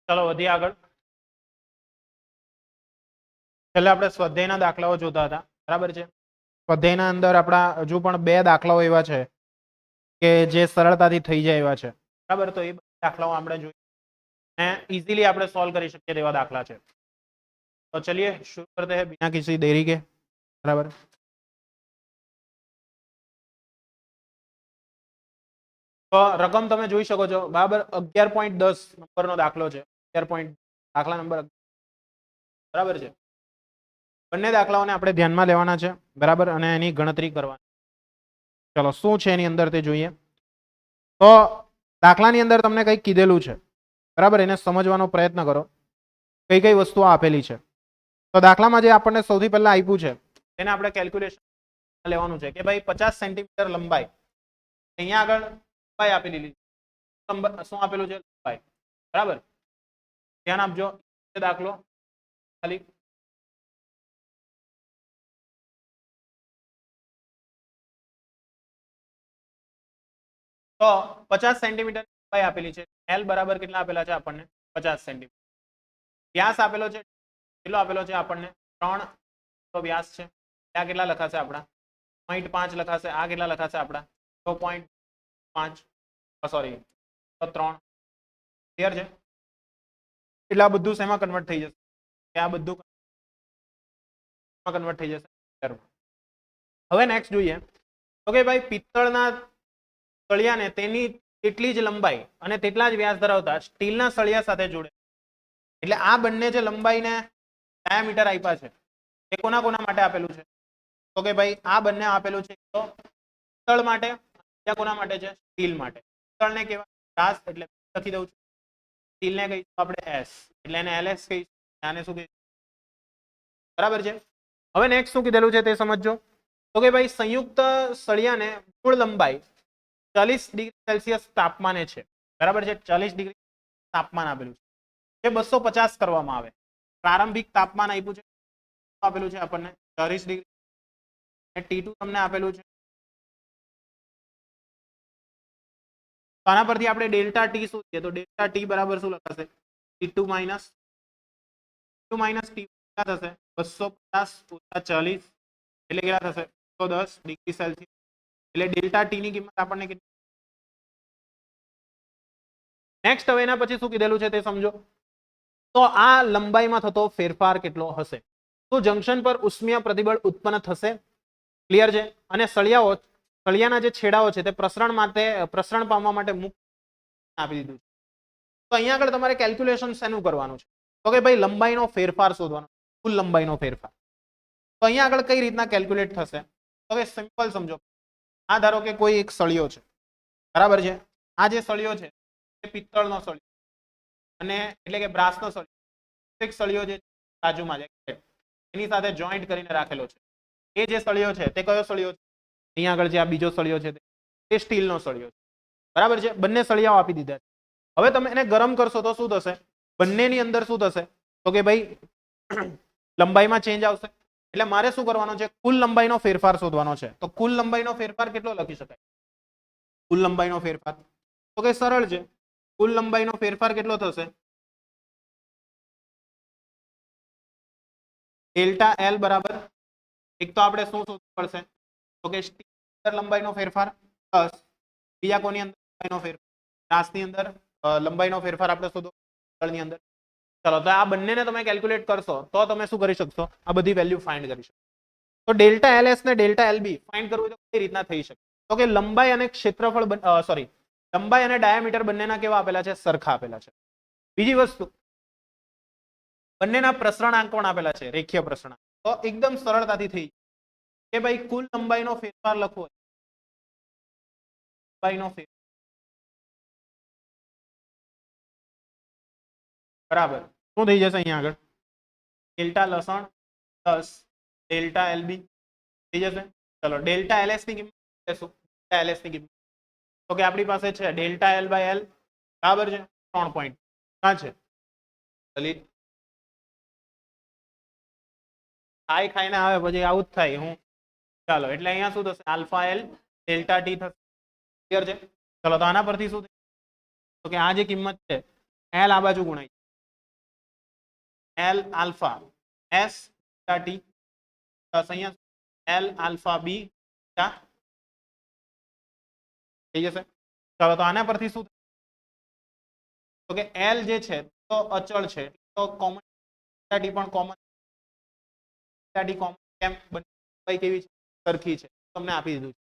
ચલો વધીએ આગળ. છેલ્લે આપણે સ્વાધ્યાયના દાખલાઓ જોતા હતા, બરાબર છે. સ્વાધ્યાયના અંદર આપણા હજુ પણ 2 દાખલાઓ એવા છે કે જે સરળતાથી થઈ જાય એવા છે, બરાબર. તો એ દાખલાઓ આપણે જોઈએ અને ઇઝીલી આપણે સોલ્વ કરી શકીએ તેવા દાખલા છે. તો ચલિए शुरू करते हैं बिना किसी देरी के, बराबर. તો રકમ તમે જોઈ શકો છો, બરાબર. 11.10 નંબરનો દાખલો છે. 11. દાખલા નંબર, બરાબર છે. બંને દાખલાઓને આપણે ધ્યાનમાં લેવાના છે, બરાબર, અને એની ગણતરી કરવાની. ચલો શું છે એની અંદર તે જોઈએ. તો દાખલાની અંદર તમને કંઈક કીધેલું છે, બરાબર. એને સમજવાનો પ્રયત્ન કરો. કઈ કઈ વસ્તુઓ આપેલી છે. તો દાખલામાં જે આપણને સૌથી પહેલા આપ્યું છે તેને આપણે કેલ્ક્યુલેશન લેવાનું છે કે ભાઈ 50 સેન્ટીમીટર લંબાઈ. અહીંયા આગળ લંબાઈ આપેલી શું આપેલું છે? લંબાઈ, બરાબર. ધ્યાન આપજો. દાખલો ખાલી તો 50 સેન્ટીમીટર લંબાઈ આપેલી છે. એલ બરાબર કેટલા આપેલા છે આપણને? 50 સેન્ટીમીટર. વ્યાસ આપેલો છે, કેટલો આપેલો છે આપણને? 3 તો વ્યાસ છે. આ કેટલા લખાશે આપણા? 0.5 લખાશે. આ કેટલા લખાશે આપણા? 6.5 સોરી 3. ક્લિયર છે? એટલે આ બધું શેમાં કન્વર્ટ થઈ જશે? આ બધું કન્વર્ટ થઈ જશે. હવે નેક્સ્ટ જોઈએ તો કે ભાઈ પિત્તળના સળિયાને તેની તેટલી જ લંબાઈ અને તેટલા જ વ્યાસ ધરાવતા સ્ટીલના સળિયા સાથે જોડે. એટલે આ બંને જે લંબાઈને ડાયામીટર આપ્યા છે એ કોના કોના માટે આપેલું છે? તો કે ભાઈ આ બંને આપેલું છે તો પિત્તળ માટે, બીજા કોના માટે છે? સ્ટીલ માટે. પિત્તળને કહેવાય બ્રાસ, એટલે લખી દઉં છું. સ્ટીલને કહીશું આપણે એસ, એટલે એને એલએસ કહીશું. આને શું કહીશું? બરાબર છે. હવે નેક્સ્ટ શું કીધેલું છે તે સમજો. તો કે ભાઈ સંયુક્ત સળિયાને મૂળ લંબાઈ 40 ડિગ્રી સેલ્સિયસ તાપમાને છે, બરાબર છે. 40 ડિગ્રી તાપમાન આપેલું છે. જે 250 કરવામાં આવે. પ્રારંભિક તાપમાન આપ્યું છે, આપેલું છે આપણને 40 ડિગ્રી. અને T2 તમને આપેલું છે. આના પરથી આપણે ડેલ્ટા ટી શું છે? તો ડેલ્ટા ટી બરાબર શું લખાશે? T2 માઇનસ T કેટલા થશે? 250 ઓછા 40 એટલે કેટલા થશે? 110 ડિગ્રી સેલ્સિયસ. એટલે ડેલ્ટા ટી ની કિંમત આપણને કેટલી? નેક્સ્ટ હવે એના પછી શું કીધેલું છે તે સમજો. તો આ લંબાઈમાં થતો ફેરફાર કેટલો હશે? તો જંકશન પર ઉષ્મીય પ્રતિબળ ઉત્પન્ન થશે. ક્લિયર છે? અને સળિયાના જે છેડાઓ છે તે પ્રસરણ પામવા માટે મુક્ત આપી દીધું છે. તો અહીંયા આગળ તમારે કેલ્ક્યુલેશન શેનું કરવાનું છે? તો કે ભાઈ લંબાઈનો ફેરફાર શોધવાનો, કુલ લંબાઈનો ફેરફાર. તો અહીંયા આગળ કઈ રીતના કેલ્ક્યુલેટ થશે? તો કે સિમ્પલ સમજો. આ ધારો કે કોઈ એક સળિયો છે, બરાબર છે. આ જે સળિયો છે એ પિત્તળનો સળિયો અને એટલે કે બ્રાસનો સળિયો. એક સળિયો જે બાજુમાં છે એની સાથે જોઈન્ટ કરીને રાખેલો છે. એ જે સળિયો છે તે કયો સળિયો છે? અહીંયા આગળ જે આ બીજો સળિયો છે તે સ્ટીલનો સળિયો છે, બરાબર છે. બંને સળિયાઓ આપી દીધા છે. હવે તમે એને ગરમ કરશો તો શું થશે? બંનેની અંદર શું થશે? તો કે ભાઈ લંબાઈમાં ચેન્જ આવશે. એટલે મારે શું કરવાનો છે? કુલ લંબાઈનો ફેરફાર શોધવાનો છે. તો કુલ લંબાઈનો ફેરફાર કેટલો લખી શકાય? કુલ લંબાઈનો ફેરફાર તો કે સરળ છે. કુલ લંબાઈનો ફેરફાર કેટલો થશે? ડેલ્ટા એલ બરાબર એક તો આપણે શું શોધવું પડશે? તો કે સ્ટીલ લંબાઈનો ફેરફાર પ્લસ બીજા કોની અંદર લંબાઈનો ફેરફાર? બ્રાસની અંદર લંબાઈનો ફેરફાર આપણે શોધો ની અંદર. ચલો તો આ બંનેને તમે કેલ્ક્યુલેટ કરશો તો તમે શું કરી શકશો? આ બધી વેલ્યુ ફાઇન્ડ કરી શકશો. તો ડેલ્ટા એલએસ ને ડેલ્ટા એલબી ફાઇન્ડ કરવું તો કઈ રીતના થઈ શકે? તો કે લંબાઈ અને ક્ષેત્રફળ લંબાઈ અને ડાયામીટર બંનેના કેવા આપેલા છે? સરખા આપેલા છે. બીજી વસ્તુ, બંનેના પ્રસરણાંક પણ આપેલા છે, રેખીય પ્રસરણાંક. તો એકદમ સરળતાથી થઈ કે ભાઈ કુલ લંબાઈનો ફેરફાર લખવો. લંબાઈનો ફેરફાર બરાબર શું થઈ જશે? અહીંયા આગળ ડેલ્ટા લસણ પ્લસ ડેલ્ટા એલબી થઈ જશે. ચલો ડેલ્ટા એલએસ ની કિંમત લેશું. ડેલ્ટા એલએસ ની કિંમત તો કે આપણી પાસે છે ડેલ્ટા એલ બાય એલ, બરાબર છે. 3 પોઈન્ટ ક્યાં છે? દલિત ખાઈને આવે પછી આવું જ થાય. હું ચાલો એટલે અહીંયા શું થશે? આલ્ફા એલ ડેલ્ટા ટી થશે. ક્લિયર છે? ચલો તો આના પરથી શું થાય? તો કે આ જે કિંમત છે એલ આ બાજુ ગુણાય L alpha S beta T plus અહીંયા એલ આલ્ફા બી બીટા થઈ જશે. ચાલો તો આના પરથી શું તો કે એલ જે છે તો અચળ છે તો કોમન ટી પણ કોમન ટી કોમન કેમ બંને કેવી છે સરખી છે તમને આપી દીધું છે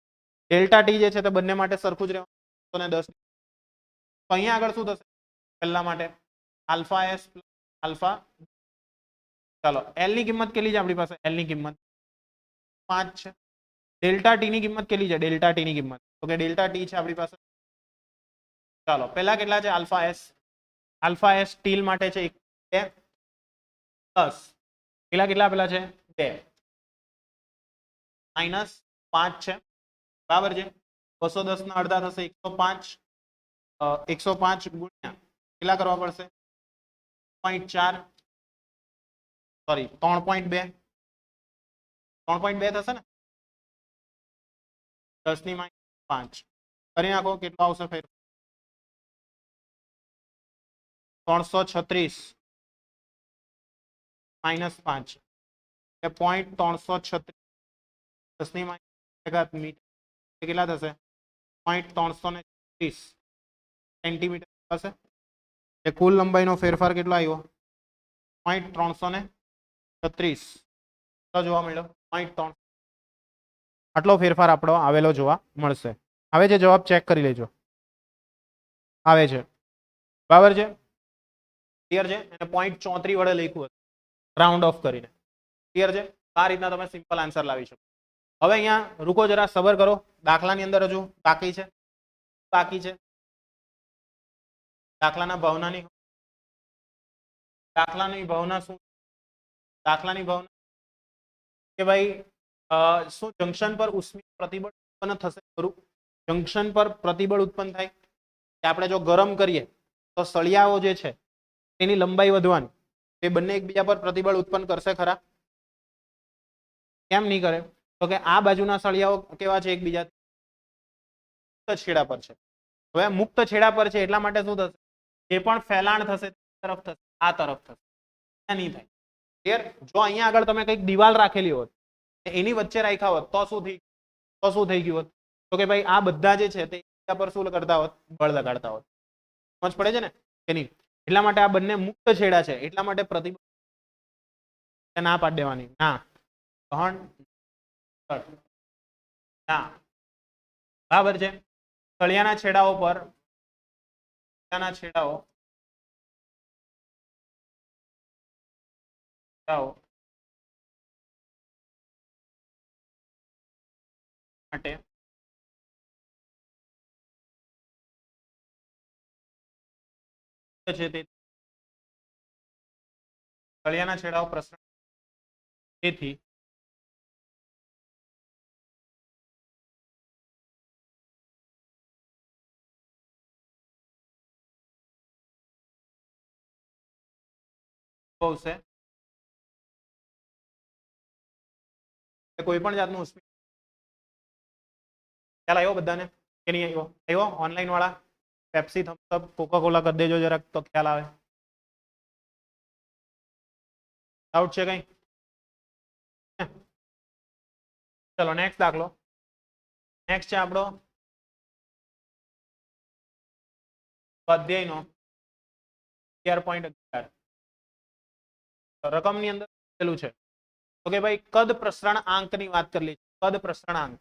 ડેલ્ટા ટી જે છે તે બંને માટે સરખું જ રહેવાનું 10 તો અહીંયા આગળ શું થશે પહેલા માટે આલ્ફા એસ આલ્ફા ચાલો એલ ની કિંમત કેટલી છે આપણી પાસે એલ ની કિંમત 5 છે ડેલ્ટા ટી ની કિંમત કેટલી છે ડેલ્ટા ટી ની કિંમત તો કે ડેલ્ટા ટી છે આપણી પાસે ચાલો પહેલા કેટલા છે આલ્ફા એસ ટીલ માટે છે 2 પ્લસ કેટલા પેલા છે 2 માઇનસ 5 છે બરાબર છે 210 ના અડધા થશે 105 ગુણ્યા કેટલા કરવા પડશે 0.4 સોરી 3.2 થશે ને 10 ની -5 કરી નાખો કેટલો આવશે ફેર 336 -5 એ 0.336 10 ની -1 મીટર કેટલા થશે 0.336 સેન્ટીમીટર થશે એ કુલ લંબાઈનો ફેરફાર કેટલો આવ્યો 0.336 જોવા મળ્યો 0.3 આટલો ફેરફાર આપણો આવેલો જોવા મળશે. હવે જે જવાબ ચેક કરી લેજો આવે છે બરાબર છે ક્લિયર છે એને 0.34 વડે લખ્યું હતું રાઉન્ડ ઓફ કરીને ક્લિયર છે આ રીતના તમે સિમ્પલ આન્સર લાવી શકો. હવે અહીંયા રૂકો જરા સબર કરો દાખલાની અંદર હજુ બાકી છે દાખલાની ભાવના શું દાખલાની ભાવના કે ભાઈ શું જંકશન પર ઉષ્મીય પ્રતિબળ ઉત્પન્ન થશે ખરું જંકશન પર પ્રતિબળ ઉત્પન્ન થાય કે આપણે જો ગરમ કરીએ તો સળિયાઓ જે છે તેની લંબાઈ વધવાની એ બંને એકબીજા પર પ્રતિબળ ઉત્પન્ન કરશે ખરા કેમ નહીં કરે તો કે આ બાજુના સળિયાઓ કેવા છે એકબીજા મુક્ત છેડા પર છે હવે મુક્ત છેડા પર છે એટલા માટે શું થશે જે પણ ફેલાણ થશે તરફ થશે આ તરફ થશે નહીં થાય ક્લિયર જો અહીંયા આગળ તમે કંઈક દિવાલ રાખેલી હોત એની વચ્ચે રાખ્યા હોત તો શું થઈ ગયું હોત તો કે ભાઈ આ બધા જે છે તે એકબીજા પર શું કરતા હોત બળ લગાડતા હોત સમજ પડે છે ને કે નહીં એટલા માટે આ બંને મુક્ત છેડા છે એટલા માટે પ્રતિબળ ના પાડી દેવાની ના બરાબર છે તળિયાના છેડાઓ પર માટે છે તે તળિયાના છેડાઓ પ્રસરણ તેથી કોઈ પણ જાતનું ખ્યાલ આવ્યો બધાને કે નહીં આવ્યો ઓનલાઈન વાળા પેપ્સી થમ્સઅપ કોકા કોલા કરી દેજો જરાક તો ખ્યાલ આવે ડાઉટ છે કઈ ચલો નેક્સ્ટ દાખલો નેક્સ્ટ છે આપણો સ્વાધ્યાયનો 11.11 રકમની અંદર આપેલું છે તો કે ભાઈ કદ પ્રસરણાંકની વાત કરી છે કદ પ્રસરણાંક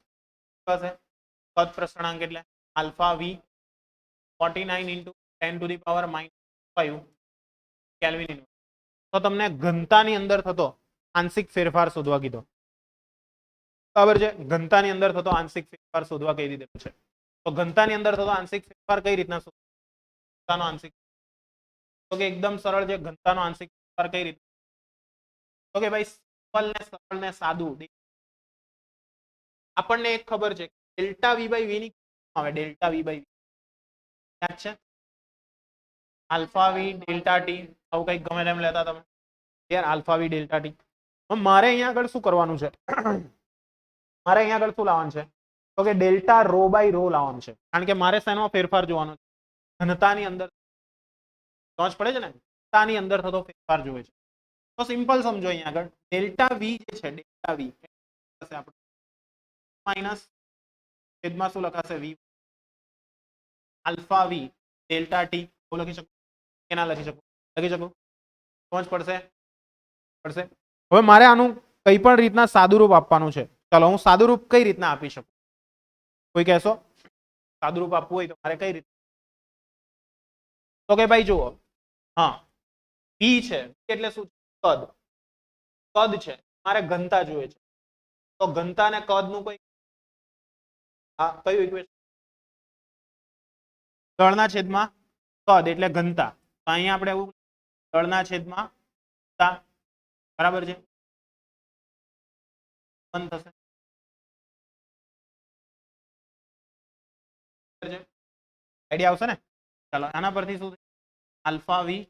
કદ પ્રસરણાંક એટલે alpha V 49 into 10 to the power -5 kelvin inverse તો તમને ઘનતાની અંદર થતો આંશિક ફેરફાર શોધવા કીધો બરાબર છે ઘનતાની અંદર થતો આંશિક ફેરફાર શોધવા કહી દીધેલું છે તો ઘનતાની અંદર થતો આંશિક ફેરફાર કઈ રીતના ઘનતાનો આંશિક તો કે એકદમ સરળ છે ઘનતાનો આંશિક ફેરફાર કઈ રીતે તો કે ભાઈ સિમ્પલ ને સરળ ને સાદું આપણને એક ખબર છે ડેલ્ટા વી બાય વી ની આવે ડેલ્ટા વી બાય વી યાદ છે આલ્ફા વી ડેલ્ટા ટી આવું કંઈક ગમે તેમ લેતા તમે યાર આલ્ફા વી ડેલ્ટા ટી મારે અહીંયા આગળ શું કરવાનું છે મારે અહીંયા આગળ શું લાવવાનું છે તો કે ડેલ્ટા રો બાય રો લાવવાનું છે કારણ કે મારે શેનો ફેરફાર જોવાનો છે ઘનતાની અંદર સમજ પડે છે ને ઘનતાની અંદર થતો ફેરફાર જોવે છે તો સિમ્પલ સમજો અહીંયા આગળ ડેલ્ટા વી જે છે ડેલ્ટા વી માઇનસ છેદમાં શું લખાશે વી આલ્ફા વી ડેલ્ટા ટી હું લખી શકું કે ના લખી શકું? લખી શકું? સમજ પડશે? હવે મારે આનું કઈ પણ રીતના સાદુરૂપ આપવાનું છે. ચાલો હું સાદુરૂપ કઈ રીતના આપી શકું? કોઈ કહેશો સાદુરૂપ આપવું હોય તો મારે કઈ રીતે? તો કે ભાઈ જુઓ, હા વી છે એટલે શું? કદ. કદ છે મારે ઘનતા જોઈએ છે. તો ઘનતા અને કદ નું કોઈ હા કયું ઇક્વેશન? દળના છેદમાં કદ એટલે ઘનતા. તો અહીંયા આપણે એવું દળના છેદમાં ઘનતા બરાબર છે થશે આઈડિયા આવશે ને? ચાલો આના પરથી શું આલ્ફા વી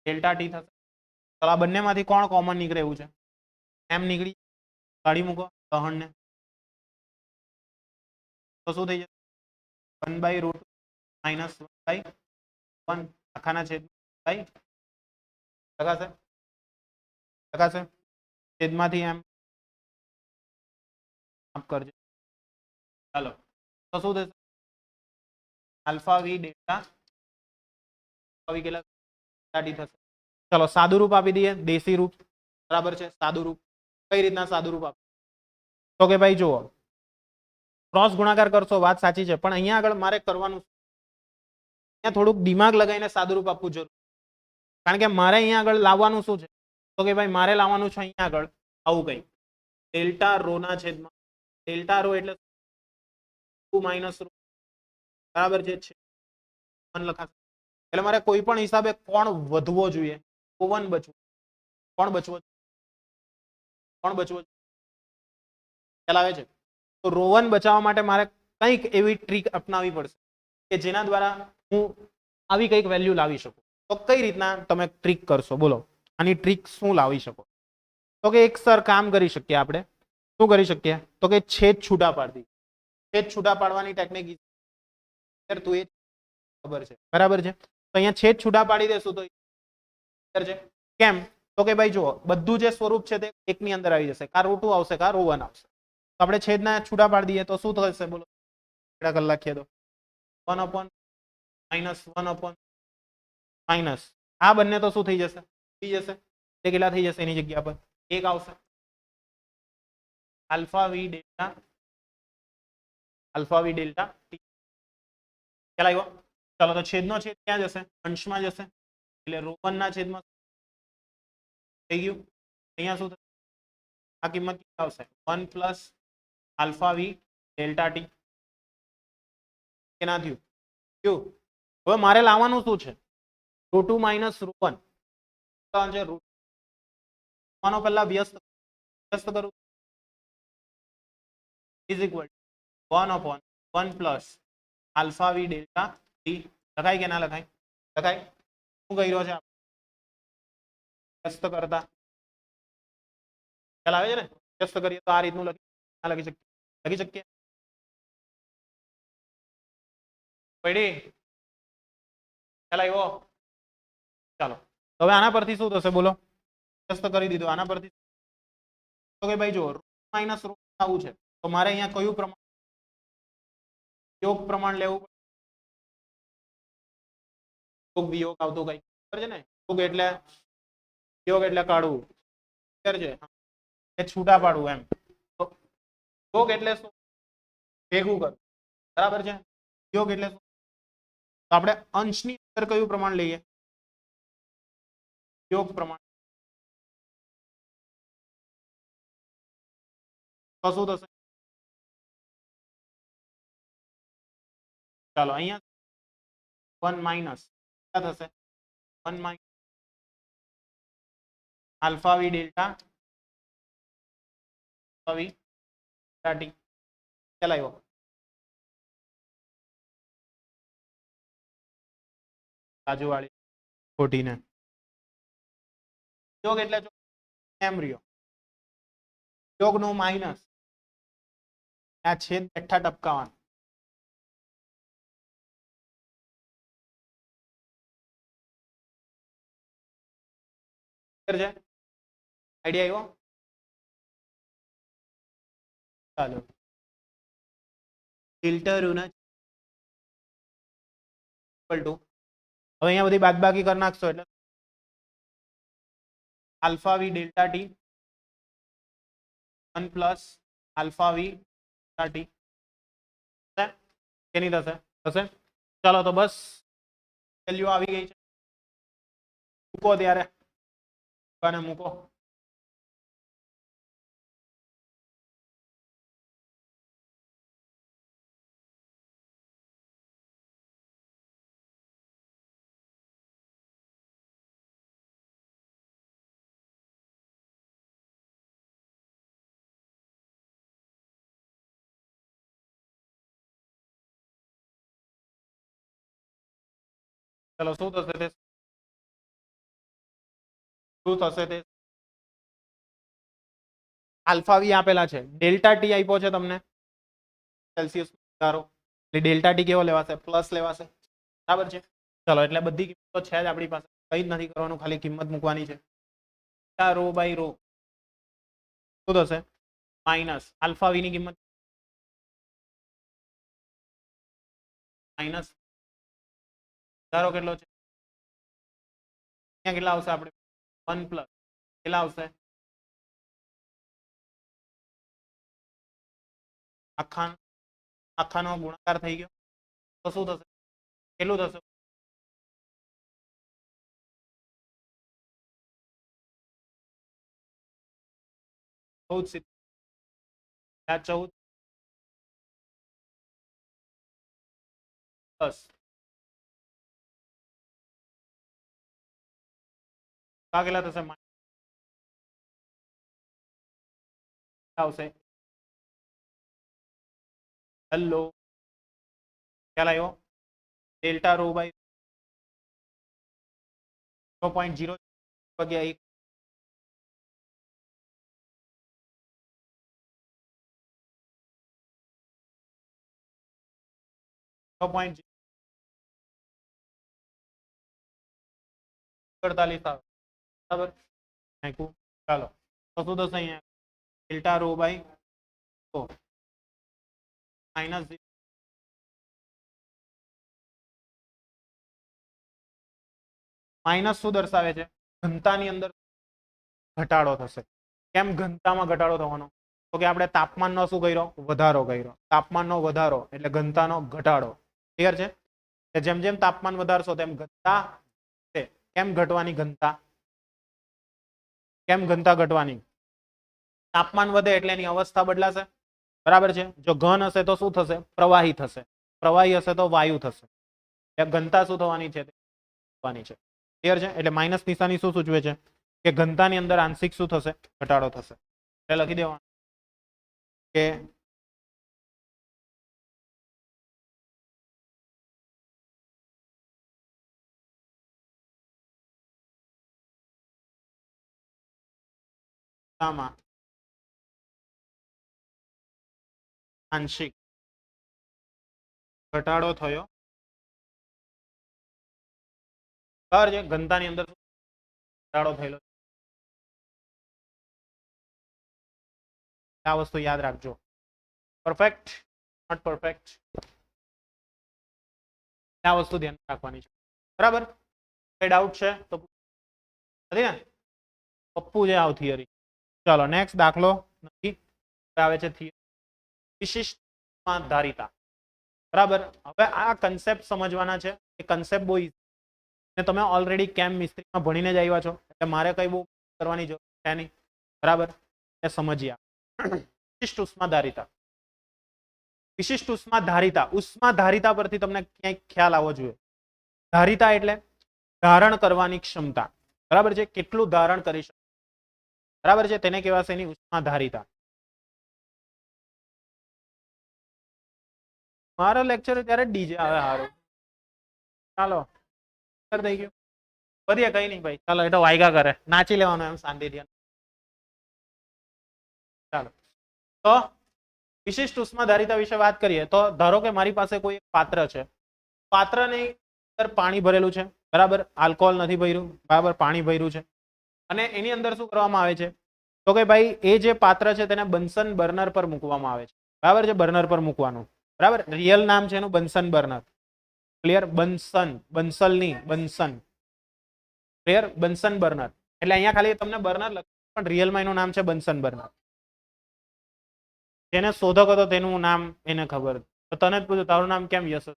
ડેલ્ટા ટી થશે. ચાલો આ બંનેમાંથી કોણ કોમન નીકળે એવું છે? એમ નીકળી કાઢી મૂકો દહણ ને તો શું થઈ જશે? 1/√2 માઇનસ 1/1 આખાના છેદ લખાશે છેદમાંથી એમ માફ કરજો. ચાલો તો શું થશે? આલ્ફા વી ડેલ્ટા વી કેટલા ટી થશે? ચલો સાદું રૂપ આપી દઈએ દેશી રૂપ બરાબર છે. સાદું રૂપ કઈ રીતના સાદું રૂપ આપે? તો કે ભાઈ જુઓ ક્રોસ ગુણાકાર કરશો વાત સાચી છે પણ અહીંયા આગળ મારે કરવાનું અહીંયા થોડુંક દિમાગ લગાવીને સાદું રૂપ આપવું જરૂર. કારણ કે મારે અહીંયા આગળ લાવવાનું શું છે? તો કે ભાઈ મારે લાવવાનું છે અહીંયા આગળ આવું કઈ ડેલ્ટા રો ના છેદમાં ડેલ્ટા રો એટલે માઇનસ રો બરાબર છે લખાશે. એટલે મારે કોઈ પણ હિસાબે કોણ વધવો જોઈએ? રો1 બચવું. કોણ બચવો? ખ્યાલ આવે છે? તો રો1 બચાવવા માટે મારે કંઈક એવી ટ્રીક અપનાવવી પડશે કે જેના દ્વારા હું આવી કંઈક વેલ્યુ લાવી શકું. તો કઈ રીતના તમે ટ્રીક કરશો બોલો? આની ટ્રીક શું લાવી શકો? તો કે એક સર કામ કરી શકીએ આપણે. શું કરી શકીએ? તો કે છેદ છૂટા પાડવી. છેદ છૂટા પાડવાની ટેકનિક તું એ ખબર છે બરાબર છે. તો અહીંયા છેદ છૂટા પાડી દેશું તો છે કેમ? તો કે ભાઈ જુઓ બધું જે સ્વરૂપ છે તે એકની અંદર આવી જશે. કા રો2 આવશે કા રો1 આવશે. તો આપણે છેદના છૂટા પાડી દઈએ તો શું થશે બોલો? કલાક લખીએ તો 1/- માઇનસ આ બંને તો શું થઈ જશે? થઈ જશે. તે કેટલા થઈ જશે એની જગ્યા પર? 1 આવશે. આલ્ફા વી ડેલ્ટા ટી ખ્યાલ આવ્યો? ચાલો તો છેદનો છેદ ક્યાં જશે? અંશમાં જશે એટલે રો1 ના છેદમાં થઈ ગયું. અહીંયા શું થશે? આ કિંમત કેટલી આવશે? 1 plus alpha V delta T કે ના થયું? હવે મારે લાવવાનું શું છે? રો2 માઇનસ રો1 પહેલા વ્યસ્ત કરું is equal 1/1 plus alpha V delta T. લખાય કે ના લખાય? લખાય. શું કહી રહ્યો છે? વ્યસ્ત કરતા ખ્યાલ આવે છે ને? વ્યસ્ત કરીએ તો આ રીતનું લખી શકીએ. પડી ખ્યાલ આવ્યો? ચાલો હવે આના પરથી શું થશે બોલો? વ્યસ્ત કરી દીધું. આના પરથી તો કે ભાઈ જો માઇનસ રો આવું છે તો મારે અહીંયા કયું પ્રમાણ? યોગ પ્રમાણ લેવું પડે. યોગ વિયોગ આવતું કઈ ખબર છે ને? યોગ એટલે કાઢવું છે એ છૂટા પાડવું એમ. તો યોગ એટલે શું? ભેગું કરવું બરાબર છે. યોગ એટલે શું? તો આપણે અંશની અંદર કયું પ્રમાણ લઈએ? યોગ પ્રમાણ. તો શું થશે? ચાલો અહીંયા 1 માઇનસ થશે 1 minus alpha V delta T ખ્યાલ આવ્યો? બાજુવાળી ખોટીને યોગ એટલે એમ રહ્યો યોગ નું માઇનસ આ છેદ બેઠા ટપકાવાનું છે. આઈડિયા આવ્યો? ચાલો ફિલ્ટર હવે અહીંયા બધી બાદબાકી કરી નાખશો એટલે alpha V delta T 1 plus alpha V delta T કે નહીં થશે? થશે. ચાલો તો બસ વેલ્યુ આવી ગઈ છે, મૂકો ત્યારે મૂકો. ચલો શું થશે તે? શું થશે તે? આલ્ફા વી આપેલા છે, ડેલ્ટા ટી આપ્યો છે તમને સેલ્સિયસ ધારો, એટલે ડેલ્ટા ટી કેવો લેવાશે? પ્લસ લેવાશે. બરાબર છે. ચલો એટલે બધી કિંમતો છે જ આપણી પાસે, કઈ જ નથી કરવાનું, ખાલી કિંમત મૂકવાની છે. રો બાય રો શું થશે? માઇનસ આલ્ફા વી ની કિંમત માઇનસ ધારો કેટલો છે? અહીંયા કેટલા આવશે? આપણે 1 પ્લસ કેટલા આવશે? આખાનો ગુણાકાર થઈ ગયો તો શું થશે? કેટલું થશે? ચૌદ 10 કેટલા થશે? આવશે. હેલો ખ્યાલ આવ્યો? ડેલ્ટા રો બાય 0.0 જગ્યા 1 0.48 આવે. બરાબર. ચાલો તો શું થશે? અહીંયા delta rho by minus minus શું દર્શાવે છે? ઘનતાની અંદર ઘટાડો થશે. કેમ ઘનતામાં ઘટાડો થવાનો? તો કે આપણે તાપમાનનો શું કર્યો? વધારો કર્યો. તાપમાનનો વધારો એટલે ઘનતાનો ઘટાડો. ક્લિયર છે? જેમ જેમ તાપમાન વધારશો તેમ ઘનતા છે. કેમ ઘટવાની ઘનતા? કેમ ઘનતા ઘટવાની? તાપમાન વધે એટલે એની અવસ્થા બદલાશે. બરાબર છે. જો ઘન હશે તો શું થશે? પ્રવાહી થશે. પ્રવાહી હશે તો વાયુ થશે. ઘનતા શું થવાની છે? થવાની છે. ક્લિયર છે? એટલે માઇનસ નિશાની શું સૂચવે છે? કે ઘનતાની અંદર આંશિક શું થશે? ઘટાડો થશે. એટલે લખી દેવાનું કે આંશિક ઘટાડો થયો. બરાબર છે. ઘનતાની અંદર ઘટાડો થયેલો. આ વસ્તુ યાદ રાખજો. પરફેક્ટ નોટ પરફેક્ટ આ વસ્તુ ધ્યાન રાખવાની છે. બરાબર. કઈ ડાઉટ છે તો નથી ને? પપ્પુ છે આવ થિયરી. ચાલો નેક્સ્ટ દાખલો નથી આવે છે થિયરી વિશિષ્ટ ધારિતા. બરાબર. હવે આ કન્સેપ્ટ સમજવાના છે. એ કન્સેપ્ટ બહુ ને તમે ઓલરેડી કેમ મિસ્ત્રીમાં ભણીને જ આવ્યા છો એટલે મારે કઈ બહુ કરવાની જરૂર છે નહીં. બરાબર. એ સમજીએ. વિશિષ્ટ ઉષ્માધારિતા. વિશિષ્ટ ઉષ્માધારિતા. ઉષ્માધારિતા પરથી તમને ક્યાંક ખ્યાલ આવવો જોઈએ. ધારિતા એટલે ધારણ કરવાની ક્ષમતા. બરાબર છે. કેટલું ધારણ કરી શકે. બરાબર છે. તેને કહેવાશે એની ઉષ્માધારિતા. મારો લેક્ચર ત્યારે ડીજે આવે હારું. ચાલો થઈ ગયું. કરીએ કઈ નહીં ભાઈ. ચાલો એ તો વાયગા કરે. નાચી લેવાનું એમ શાંતિથી. ચાલો તો વિશિષ્ટ ઉષ્માધારિતા વિશે વાત કરીએ તો ધારો કે મારી પાસે કોઈ એક પાત્ર છે. પાત્રની અંદર પાણી ભરેલું છે. બરાબર. આલ્કોહોલ નથી ભર્યું. બરાબર. પાણી ભર્યું છે અને એની અંદર શું કરવામાં આવે છે? તો કે ભાઈ એ જે પાત્ર છે તેને બન્સન બર્નર પર મૂકવામાં આવે છે, બરાબર છે, બર્નર પર મૂકવાનું, બરાબર, રિયલ નામ છે એનું બન્સન બર્નર, ક્લિયર, બન્સલ ની બન્સન, ક્લિયર, બન્સન બર્નર, એટલે અહીંયા ખાલી તમને બર્નર લખ્યું પણ રિયલમાં એનું નામ છે બન્સન બર્નર. જેને શોધક હતો તેનું નામ એને ખબર, તો તને જ પૂછું તારું નામ કેમ યશ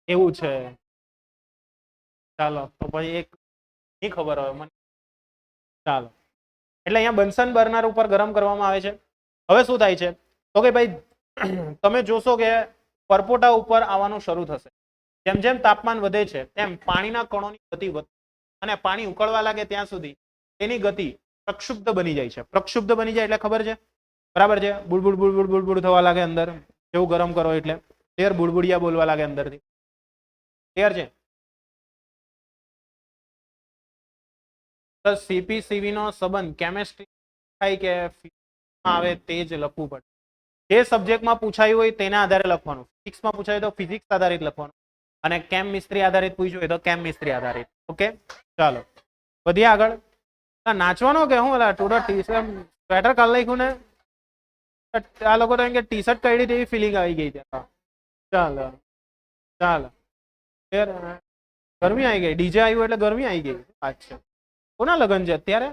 એવું છે? ચાલો તો પછી એક નહીં ખબર હોય મને, ચાલો, એટલે અહીંયા બન્સન બર્નર ઉપર ગરમ કરવામાં આવે છે. હવે શું થાય છે તો કે ભાઈ તમે જોશો કે પરપોટા ઉપર આવવાનું શરૂ થશે, જેમ જેમ તાપમાન વધે છે તેમ પાણીના કણોની ગતિ વધે અને પાણી ઉકળવા લાગે ત્યાં સુધી તેની ગતિ પ્રક્ષુબ્ધ બની જાય છે. પ્રક્ષુબ્ધ બની જાય એટલે ખબર છે, બરાબર છે, બુડબુડ બુડબુડ બુડબુડ થવા લાગે અંદર, જેવું ગરમ કરો એટલે ક્લિયર, બુડબુડિયા બોલવા લાગે અંદરથી, ક્લિયર છે. સીપીસીવી નો સંબંધ કેમેસ્ટ્રી થાય કે ફિઝિક્સમાં આવે તે જ લખવું પડે. જે સબ્જેક્ટમાં પૂછાયું હોય તેના આધારે લખવાનું. ફિઝિક્સમાં પૂછાયું તો ફિઝિક્સ આધારિત લખવાનું અને કેમ મિસ્ત્રી આધારિત પૂછ્યું હોય તો કેમ મિસ્ત્રી આધારિત. ઓકે ચાલો વધીએ આગળ. નાચવાનો કે હું ટુડો સ્વેટર કાઢ નાખ્યું ને આ લોકો તો એમ કે ટી શર્ટ કાઢી તેવી ફિલિંગ આવી ગઈ છે. ચાલો ચાલો ગરમી આવી ગઈ, ડીજે આવ્યું એટલે ગરમી આવી ગઈ. અચ્છા કોના લગ્ન છે અત્યારે?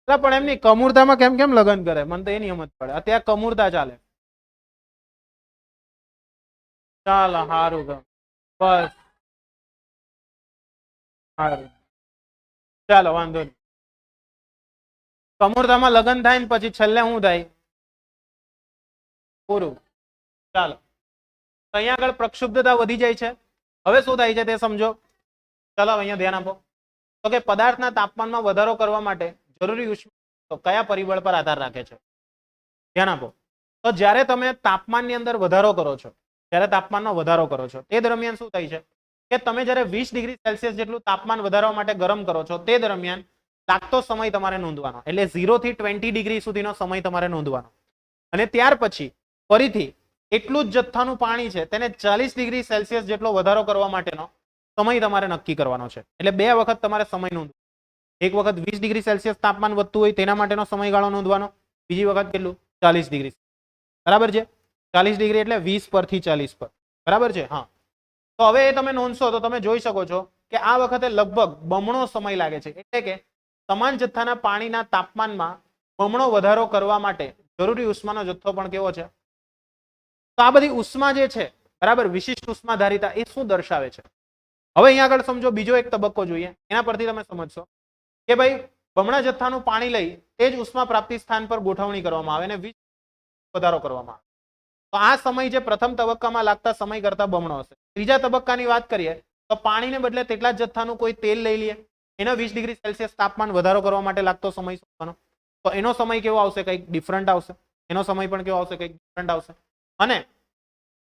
પણ એમની કમૂરતામાં કેમ કેમ લગ્ન કરે મને તો એ નહીં સમજ પડે. અત્યારે કમૂરતા ચાલે. ચાલો સારું ગમ બસ સારું ચાલો વાંધો નહીં. કમૂરતામાં લગ્ન થાય ને પછી છેલ્લે શું થાય? પૂરું. ચાલો અહીંયા આગળ પ્રક્ષુબ્ધતા વધી જાય છે. હવે શું થાય છે તે સમજો. ચાલો અહીંયા ધ્યાન આપો. તો કે પદાર્થના તાપમાનમાં વધારો કરવા માટે જરૂરી ઉષ્મા તો કયા પરિબળ પર આધાર રાખે છે? ધ્યાન આપો. તો જ્યારે તમે તાપમાનની અંદર વધારો કરો છો, જ્યારે તાપમાનનો વધારો કરો છો તે દરમિયાન શું થાય છે કે તમે જ્યારે 20 ડિગ્રી સેલ્સિયસ જેટલું તાપમાન વધારવા માટે ગરમ કરો છો તે દરમિયાન લાગતો સમય તમારે નોંધવાનો, એટલે 0 થી 20 ડિગ્રી સુધીનો સમય તમારે નોંધવાનો. અને ત્યાર પછી ફરીથી એટલું જ જથ્થાનું પાણી છે તેને 40 ડિગ્રી સેલ્સિયસ જેટલો વધારો કરવા માટેનો સમય તમારે નક્કી કરવાનો છે. એટલે બે વખત તમારે સમય નોંધવાનો. એક વખત 20 ડિગ્રી સેલ્સિયસ તાપમાન વધતું હોય તેના માટેનો સમયગાળો નોંધવાનો, બીજી વખત કેટલું? 40 ડિગ્રી, બરાબર છે. 40 ડિગ્રી એટલે 20 પરથી 40 પર, બરાબર છે. હા તો હવે એ તમે નોંધશો તો તમે જોઈ શકો છો કે આ વખતે લગભગ બમણો સમય લાગે છે. એટલે કે સમાન જથ્થાના પાણીના તાપમાનમાં બમણો વધારો કરવા માટે જરૂરી ઉષ્માનો જથ્થો પણ કેવો છે? તો આ બધી ઉષ્મા જે છે, બરાબર, વિશિષ્ટ ઉષ્મા ધારિતા એ શું દર્શાવે છે? હવે અહીંયા આગળ સમજો બીજો એક તબક્કો જોઈએ, એના પરથી તમે સમજશો કે ભાઈ બમણા જથ્થાનું પાણી લઈ તે જ ઉષ્મા પ્રાપ્તિ સ્થાન પર ગોઠવણી કરવામાં આવે અને વધારો કરવામાં આવે. તો આ સમય જે પ્રથમ તબક્કામાં લાગતા સમય કરતા બમણો હશે. ત્રીજા તબક્કાની વાત કરીએ તો પાણીને બદલે તેટલા જ જથ્થાનું કોઈ તેલ લઈ લઈએ, એનો 20 ડિગ્રી સેલ્સિયસ તાપમાન વધારો કરવા માટે લાગતો સમય શોધવાનો. તો એનો સમય કેવો આવશે? કંઈક ડિફરન્ટ આવશે. એનો સમય પણ કેવો આવશે? કંઈક ડિફરન્ટ આવશે. અને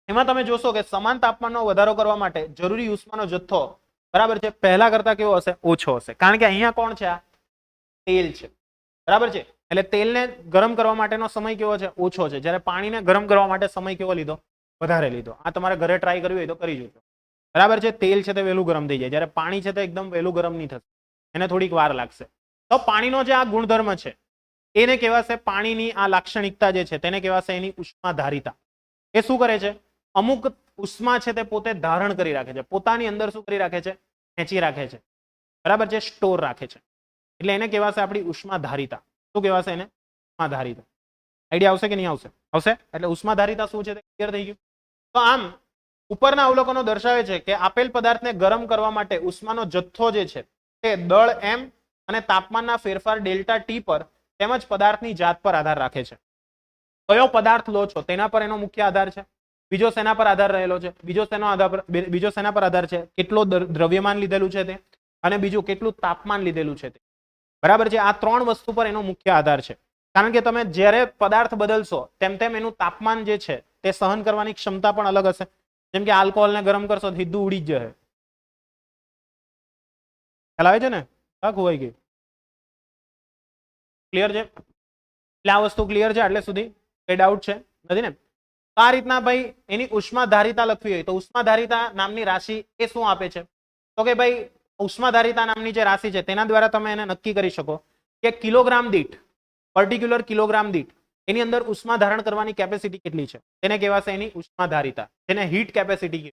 એમાં તમે જોશો કે સમાન તાપમાનનો વધારો કરવા માટે જરૂરી ઉષ્માનો જથ્થો, બરાબર છે, પહેલા કરતા કેવો હશે? ઓછો હશે. કારણ કે અહીંયા કોણ છે? આ તેલ છે, બરાબર છે. એટલે તેલને ગરમ કરવા માટેનો સમય કેવો છે? ઓછો છે. જ્યારે પાણીને ગરમ કરવા માટે સમય કેવો લીધો? વધારે લીધો. આ તમારે ઘરે ટ્રાય કરવી હોય તો કરી જોજો, બરાબર છે. તેલ છે તે વહેલું ગરમ થઈ જાય, જ્યારે પાણી છે તે એકદમ વહેલું ગરમ નહીં થશે, એને થોડીક વાર લાગશે. તો પાણીનો જે આ ગુણધર્મ છે એને કહેવાશે, પાણીની આ લાક્ષણિકતા જે છે તેને કહેવાશે એની ઉષ્મા ધારિતા. એ શું કરે છે? અમુક ઉષ્મા છે તે પોતે ધારણ કરી રાખે છે, પોતાની અંદર શું કરી રાખે છે? ખેંચી રાખે છે, બરાબર છે, સ્ટોર રાખે છે. એટલે એને કહેવાશે આપણી ઉષ્મા ધારિતા. શું કહેવાશે એને? ઉષ્મા ધારિતા. આઈડિયા આવશે કે નહીં આવશે? આવશે. એટલે ઉષ્મા ધારિતા શું છે તે ક્લિયર થઈ ગયું. તો આમ ઉપરના અવલોકનો દર્શાવે છે કે આપેલ પદાર્થને ગરમ કરવા માટે ઉષ્માનો જથ્થો જે છે તે દળ m અને તાપમાનના ફેરફાર ડેલ્ટા ટી પર તેમજ પદાર્થની જાત પર આધાર રાખે છે. કયો પદાર્થ લો છો તેના પર એનો મુખ્ય આધાર છે. બીજો શેના પર આધાર રહેલો છે? બીજો શેના પર આધાર છે? કેટલો દ્રવ્યમાન લીધેલું છે તે, અને બીજું કેટલું તાપમાન લીધેલું છે તે, બરાબર છે. આ ત્રણ વસ્તુ પર એનો મુખ્ય આધાર છે. કારણ કે તમે જ્યારે પદાર્થ બદલશો તેમ તેમ એનું તાપમાન જે છે તે સહન કરવાની ક્ષમતા પણ અલગ હશે. જેમ કે આલ્કોહોલને ગરમ કરશો તો સીધું ઉડી જ જશે. ખ્યાલ આવે છે ને? ખોવાઈ ગયું. ક્લિયર છે? એટલે આ વસ્તુ ક્લિયર છે આટલે સુધી? કઈ ડાઉટ છે? નથી ને? આ રીતના ભાઈ એની ઉષ્મા ધારિતા લખવી હોય તો ઉષ્મા ધારિતા નામની રાશિ એ શું આપે છે? તો કે ભાઈ ઉષ્માધારિતા નામની જે રાશિ છે તેના દ્વારા તમે એને નક્કી કરી શકો કે કિલોગ્રામ દીઠ, પર્ટિક્યુલર કિલોગ્રામ દીઠ એની અંદર ઉષ્મા ધારણ કરવાની કેપેસિટી કેટલી છે તેને કહેવાશે એની ઉષ્માધારિતા, જેને હીટ કેપેસિટી.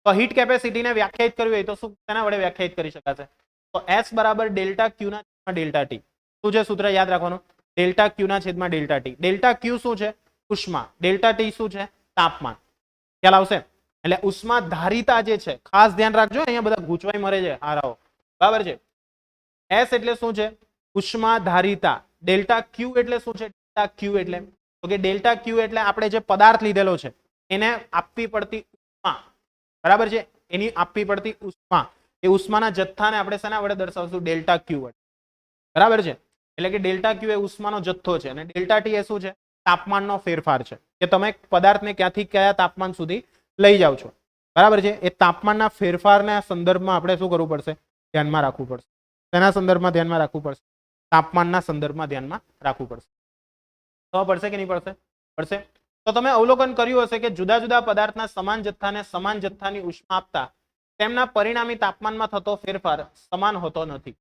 તો હીટ કેપેસિટીને વ્યાખ્યાયિત કરવી હોય તો શું તેના વડે વ્યાખ્યાયિત કરી શકાશે? તો S બરાબર ડેલ્ટા ક્યુ ના છેદમાં ડેલ્ટા ટી. શું છે સૂત્ર? યાદ રાખવાનું, ડેલ્ટા ક્યુ ના છેદમાં ડેલ્ટા ટી. ડેલ્ટા ક્યુ શું છે? ઉષ્મા. ડેલ્ટા ટી શું છે? તાપમાન. ખ્યાલ આવશે? એટલે ઉષ્મા ધારિતા જે છે, ખાસ ધ્યાન રાખજો, અહીંયા બધા ગૂંચવાઈ મરે છે હારાઓ, બરાબર છે. S એટલે શું છે? ઉષ્મા ધારિતા. ડેલ્ટા ક્યુ એટલે શું છે? ડેલ્ટા ક્યુ એટલે તો કે ડેલ્ટા ક્યુ એટલે આપણે જે પદાર્થ લીધેલો છે એને આપવી પડતી ઉષ્મા, બરાબર છે, એની આપવી પડતી ઉષ્મા, એ ઉષ્માના જથ્થાને આપણે શેના વડે દર્શાવશું? ડેલ્ટા ક્યુ વડે, બરાબર છે. એટલે કે ડેલ્ટા ક્યુ એ ઉષ્માનો જથ્થો છે અને ડેલ્ટા ટી એ શું છે? તાપમાનનો ફેરફાર છે, કે તમે પદાર્થને ક્યાંથી કયા તાપમાન સુધી લઈ જાઓ છો, બરાબર છે. એ તાપમાનના ફેરફારના સંદર્ભમાં આપણે શું કરવું પડશે? ધ્યાનમાં રાખવું પડશે. તેના સંદર્ભમાં ધ્યાનમાં રાખવું પડશે? તાપમાનના સંદર્ભમાં ધ્યાનમાં રાખવું પડશે. તો પડશે કે નહીં પડશે? પડશે. તો તમે અવલોકન કર્યું હશે કે જુદા જુદા પદાર્થના સમાન જથ્થાને સમાન જથ્થાની ઉષ્મા આપતા તેમના પરિણામી તાપમાનમાં થતો ફેરફાર સમાન હોતો નથી,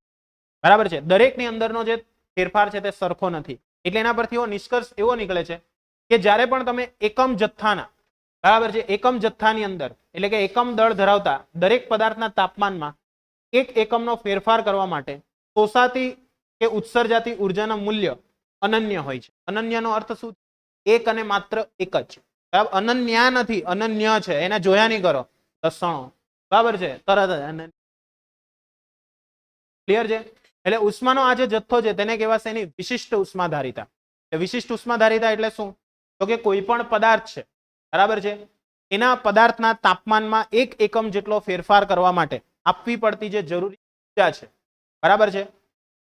બરાબર છે. દરેકની અંદરનો જે ફેરફાર છે તે સરખો નથી. એટલે એના પરથી નિષ્કર્ષ એવો નીકળે છે કે જ્યારે પણ તમે એકમ જથ્થાના, બરાબર છે, એકમ જથ્થાની અંદર એટલે કે એકમ દળ ધરાવતા દરેક પદાર્થના તાપમાનમાં એક એકમનો ફેરફાર કરવા માટે શોષાતી કે ઉત્સર્જાતી ઉર્જાનું મૂલ્ય અનન્ય હોય છે. અનન્યનો અર્થ શું? એક અને માત્ર એક જ, બરાબર. અનન્ય નથી, અનન્ય છે, એને જોયા નહીં કરો લસણો, બરાબર છે, તરત જ અનન્ય. ક્લિયર છે? એટલે ઉષ્માનો આ જે જથ્થો છે તેને કહેવાશે એની વિશિષ્ટ ઉષ્માધારિતા. વિશિષ્ટ ઉષ્માધારિતા એટલે શું? તો કે કોઈ પણ પદાર્થ છે, બરાબર છે, એના પદાર્થના તાપમાનમાં એક એકમ જેટલો ફેરફાર કરવા માટે આપવી પડતી જે જરૂરી ઉર્જા છે, બરાબર છે,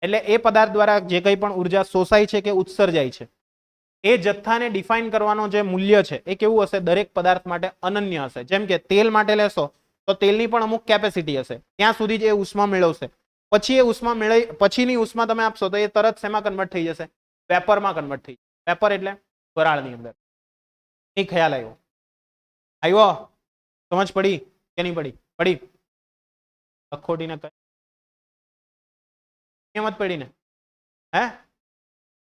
એટલે એ પદાર્થ દ્વારા જે કંઈ પણ ઉર્જા શોષાય છે કે ઉત્સર્જાય છે એ જથ્થાને ડિફાઇન કરવાનો જે મૂલ્ય છે એ કેવું હશે? દરેક પદાર્થ માટે અનન્ય હશે. જેમ કે તેલ માટે લેશો તો તેલની પણ અમુક કેપેસિટી હશે, ત્યાં સુધી જ એ ઉષ્મા મેળવશે. પછી એ ઉષ્મા પછીની ઉષ્મા તમે આપશો તો એ તરત શેમાં કન્વર્ટ થઈ જશે? વેપરમાં કન્વર્ટ થઈ જશે. વેપર એટલે વરાળની અંદર. એ ખ્યાલ આવ્યો? આવ્યો? સમજ પડી કે નહીં પડી? પડી? લખોટીને કઈ હિંમત પડી ને? હે?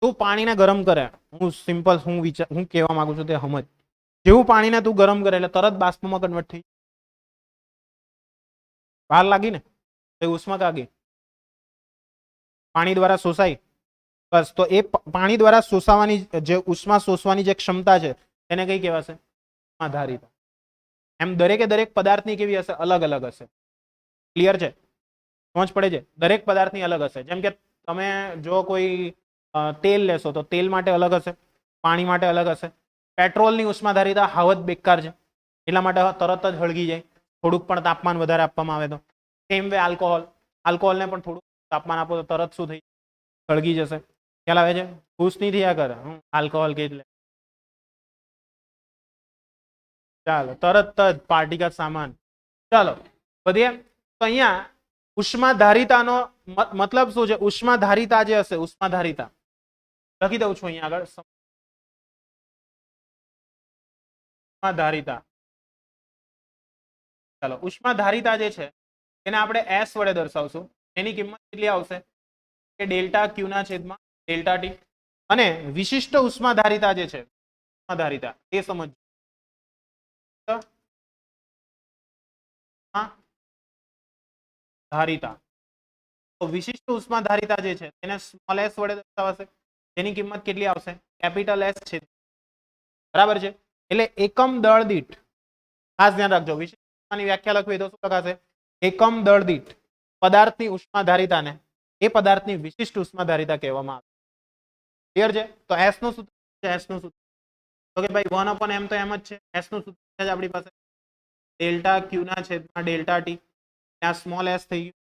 તું પાણીને ગરમ કરે, હું સિમ્પલ હું કહેવા માંગુ છું તે સમજ. જેવું પાણીને તું ગરમ કરે એટલે તરત બાષ્પમાં કન્વર્ટ થઈ, વાર લાગી ને? તો ઉષ્મા કાગી પાણી દ્વારા શોષાય, બસ. તો એ પાણી દ્વારા શોષાવાની જે ઉષ્મા શોષવાની જે ક્ષમતા છે એને કઈ કહેવાશે? ઉષ્માધારિતા. એમ દરેકે દરેક પદાર્થની કેવી હશે? અલગ અલગ હશે. ક્લિયર છે? સમજ પડે છે? દરેક પદાર્થની અલગ હશે. જેમ કે તમે જો કોઈ તેલ લેશો તો તેલ માટે અલગ હશે, પાણી માટે અલગ હશે. પેટ્રોલની ઉષ્માધારિતા હાવત બેકાર છે, એટલા માટે તરત જ હળગી જાય, થોડુંક પણ તાપમાન વધારે આપવામાં આવે તો. સેમ વે આલ્કોહોલને પણ થોડુંક તાપમાન આપો તો તરત શું થઈ સળગી જશે. ખ્યાલ આવે છે? ખુશ નહીં થયા કરે હું આલ્કોહોલ કે એટલે ચાલો તરત જ પાર્ટી કા સામાન. ચાલો વધીએ. તો અહીંયા ઉષ્માધારિતાનો મતલબ શું છે? ઉષ્માધારિતા જે હશે, ઉષ્માધારિતા લખી દઉં છું અહીંયા આગળ. ઉષ્માધારિતા, ચાલો ઉષ્માધારિતા જે છે એને આપણે S વડે દર્શાવશું. એની કિંમત કેટલી આવશે? કે ડેલ્ટા ક્યુ ના છેદમાં ડેલ્ટા ટી. અને વિશિષ્ટ ઉષ્માધારિતા જે છે, ઉષ્માધારિતા એ સમજ ધારિતા. તો વિશિષ્ટ ઉષ્માધારિતા જે છે એને સ્મોલ s વડે દર્શાવાશે, જેની કિંમત કેટલી આવશે? કેપિટલ S છે, બરાબર છે. એટલે એકમ દળ દીઠ, ખાસ ધ્યાન રાખજો, વિશિષ્ટ ઉષ્માની વ્યાખ્યા લખવી તો શું લખાશે? એકમ દળ દીઠ પદાર્થની ઉષ્માધારિતાને એ પદાર્થની વિશિષ્ટ ઉષ્માધારિતા કહેવામાં આવે. ક્લિયર છે? તો S નું સૂત્ર છે, S નું સૂત્ર તો કે ભાઈ 1/m તો એમ જ છે. S નું સૂત્ર છે આપણી પાસે ડેલ્ટા ક્યુ ના છેદમાં ડેલ્ટા ટી. ત્યાં સ્મોલ s થઈ ગયું,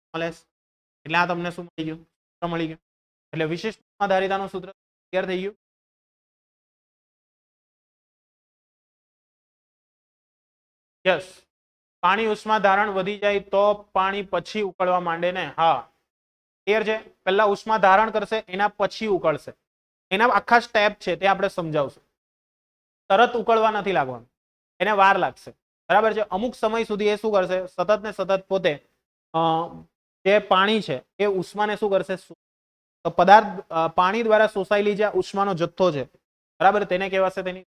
સ્મોલ s. એટલે આ તમને શું મળી ગયું? સૂત્ર મળી ગયું. એટલે વિશિષ્ટ ઉષ્માધારિતાનું સૂત્ર ક્લિયર થઈ ગયું. યસ. પાણી ઉષ્મા ધારણ વધી જાય તો પાણી પછી ઉકળવા માંડે ને? હા, ક્લિયર છે. પહેલા ઉષ્મા ધારણ કરશે એના પછી ઉકળશે. એના આખા સ્ટેપ છે તે આપણે સમજાવશું. તરત ઉકળવા નથી લાગવાનું, એને વાર લાગશે, બરાબર છે. અમુક સમય સુધી એ શું કરશે? સતત ને સતત પોતે જે પાણી છે એ ઉષ્માને શું કરશે? તો પદાર્થ પાણી દ્વારા શોષાયેલી જે ઉષ્માનો જથ્થો છે, બરાબર, તેને કહેવાશે તેની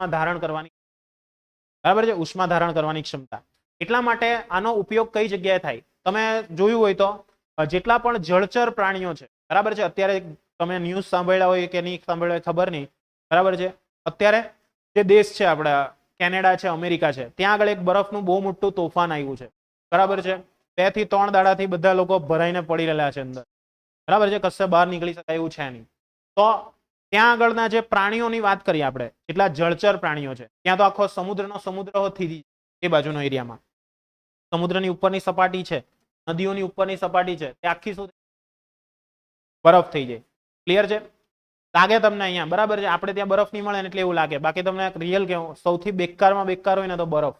ધારણ કરવાની, બરાબર છે, ઉષ્મા ધારણ કરવાની ક્ષમતા. એટલા માટે આનો ઉપયોગ કઈ જગ્યાએ થાય? તમે જોયું હોય તો જેટલા પણ જળચર પ્રાણીઓ છે, બરાબર છે, અત્યારે તમે ન્યૂઝ સાંભળ્યા હોય કે નહીં સાંભળ્યા હોય ખબર નહીં, બરાબર છે, અત્યારે જે દેશ છે આપણા કેનેડા છે, અમેરિકા છે, ત્યાં આગળ એક બરફનું બહુ મોટું તોફાન આવ્યું છે, બરાબર છે. 2 થી 3 દાડાથી બધા લોકો ભરાઈને પડી રહેલા છે અંદર, બરાબર છે, કશે બહાર નીકળી શકાય એવું છે નહીં. તો ત્યાં આગળના જે પ્રાણીઓની વાત કરીએ આપણે, એટલા જળચર પ્રાણીઓ છે, ત્યાં તો આખો સમુદ્ર થી એ બાજુનો એરિયામાં સમુદ્રની ઉપરની સપાટી છે, નદીઓની ઉપરની સપાટી છે, તે આખી શું બરફ થઈ જાય. ક્લિયર છે? લાગે તમને અહીંયા, બરાબર છે, આપણે ત્યાં બરફ નહીં મળે ને એટલે એવું લાગે, બાકી તમને રિયલ કેવું સૌથી બેકારમાં બેકાર હોય ને તો બરફ,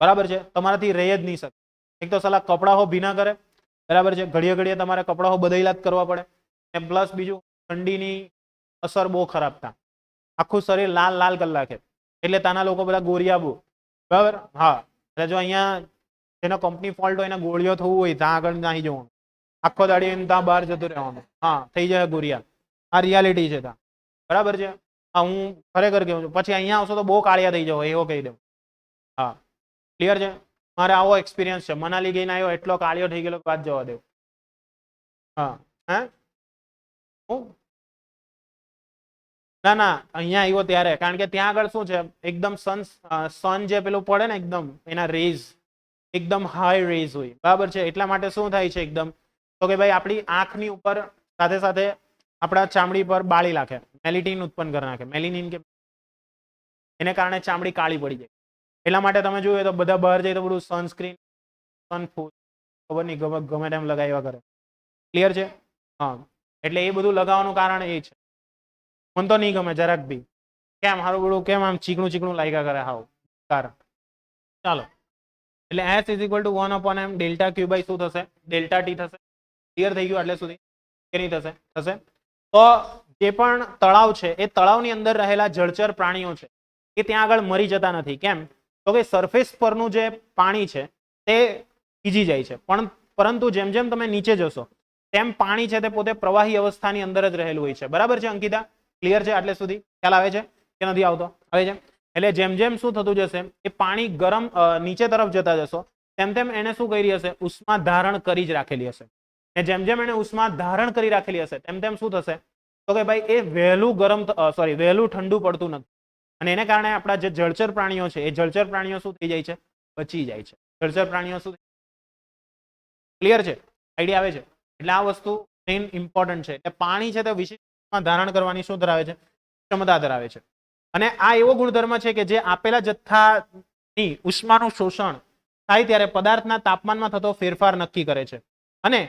બરાબર છે, તમારાથી રહી જ નહીં શકે. એક તો સલાહ કપડાઓ ભીના કરે, બરાબર છે, ઘડીએ ઘડીએ તમારે કપડાઓ બદલ્યા જ કરવા પડે, પ્લસ બીજું ઠંડીની અસર બહુ ખરાબ થાય, આખું શરીર લાલ લાલ કરી નાખે, એટલે તાના લોકો બધા ગોરિયા બહુ, બરાબર. હા, એટલે જો અહીંયા જેનો કંપની ફોલ્ટ હોય એને ગોળીઓ થવું હોય ત્યાં આગળ નાહી જવાનું, આખો દાડી ત્યાં બહાર જતું રહેવાનું, હા, થઈ જાય ગોરિયા. આ રિયાલિટી છે ત્યાં, બરાબર છે. હા, હું ખરેખર કહું છું, પછી અહીંયા આવશો તો બહુ કાળિયા થઈ જાવ, એવો કહી દઉં. હા, ક્લિયર છે? મારે આવો એક્સપિરિયન્સ છે, મનાલી ગઈને આવ્યો એટલો કાળિયો થઈ ગયેલો વાત જવા દેવું. હા, હે ના ના, અહીંયા આવ્યો ત્યારે, કારણ કે ત્યાં આગળ શું છે, એકદમ સન જે પેલું પડે ને એકદમ એના રેઝ એકદમ હાઈ રેઝ હોય, બરાબર છે. એટલા માટે શું થાય છે એકદમ, તો કે ભાઈ આપણી આંખની ઉપર સાથે સાથે આપણા ચામડી પર બાળી નાખે, મેલિટીન ઉત્પન્ન કરી નાખે, મેલિનિન કે એને કારણે ચામડી કાળી પડી જાય. એટલા માટે તમે જોયું તો બધા બહાર જાય તો બધું સનસ્ક્રીન, સનફૂડ ખબર નહીં ગમે તેમ લગાવ્યા કરે. ક્લિયર છે? હા, એટલે એ બધું લગાવવાનું કારણ એ છે. મને તો નહીં ગમે જરાક બી, કેમ હારું બધું કેમ આમ ચીકણું ચીકણું લાગ્યા કરે હાવ કારણ. ચાલો, એટલે S = 1/m delta Q by શું થશે? ડેલ્ટા ટી થશે. ક્લિયર થઈ ગયું એટલે સુધી કે નહીં થશે? થશે. તો જે પણ તળાવ છે એ તળાવની અંદર રહેલા જળચર પ્રાણીઓ છે એ ત્યાં આગળ મરી જતા નથી. કેમ? તો કે સરફેસ પરનું જે પાણી છે તે ભીજી જાય છે, પણ પરંતુ જેમ જેમ તમે નીચે જશો તેમ પાણી છે તે પોતે પ્રવાહી અવસ્થાની અંદર જ રહેલું હોય છે. બરાબર છે અંકિતા? ક્લિયર છે આટલે સુધી? ખ્યાલ આવે છે કે નથી આવતો? આવે છે. એટલે જેમ જેમ શું થતું જશે એ પાણી ગરમ નીચે તરફ જતા જશો તેમ તેમ એને શું કરી હશે? ઉષ્મા ધારણ કરી જ રાખેલી હશે. જેમ જેમ એને ઉષ્મા ધારણ કરી રાખેલી હશે તેમ તેમ શું થશે? તો કે ભાઈ એ વહેલું વહેલું ઠંડુ પડતું નથી, અને એને કારણે આપણા જે જળચર પ્રાણીઓ છે એ જળચર પ્રાણીઓ શું થઈ જાય છે? બચી જાય છે. જળચર પ્રાણીઓ શું? ક્લિયર છે? આઈડિયા આવે છે? એટલે આ વસ્તુ મેઇન ઇમ્પોર્ટન્ટ છે. એટલે પાણી છે તે વિશિષ્ટ ધારણ કરવાની શું ધરાવે છે? ક્ષમતા ધરાવે છે. અને આ એવો ગુણધર્મ છે કે જે આપેલા જથ્થાની ઉષ્માનું શોષણ થાય ત્યારે પદાર્થના તાપમાનમાં થતો ફેરફાર નક્કી કરે છે. અને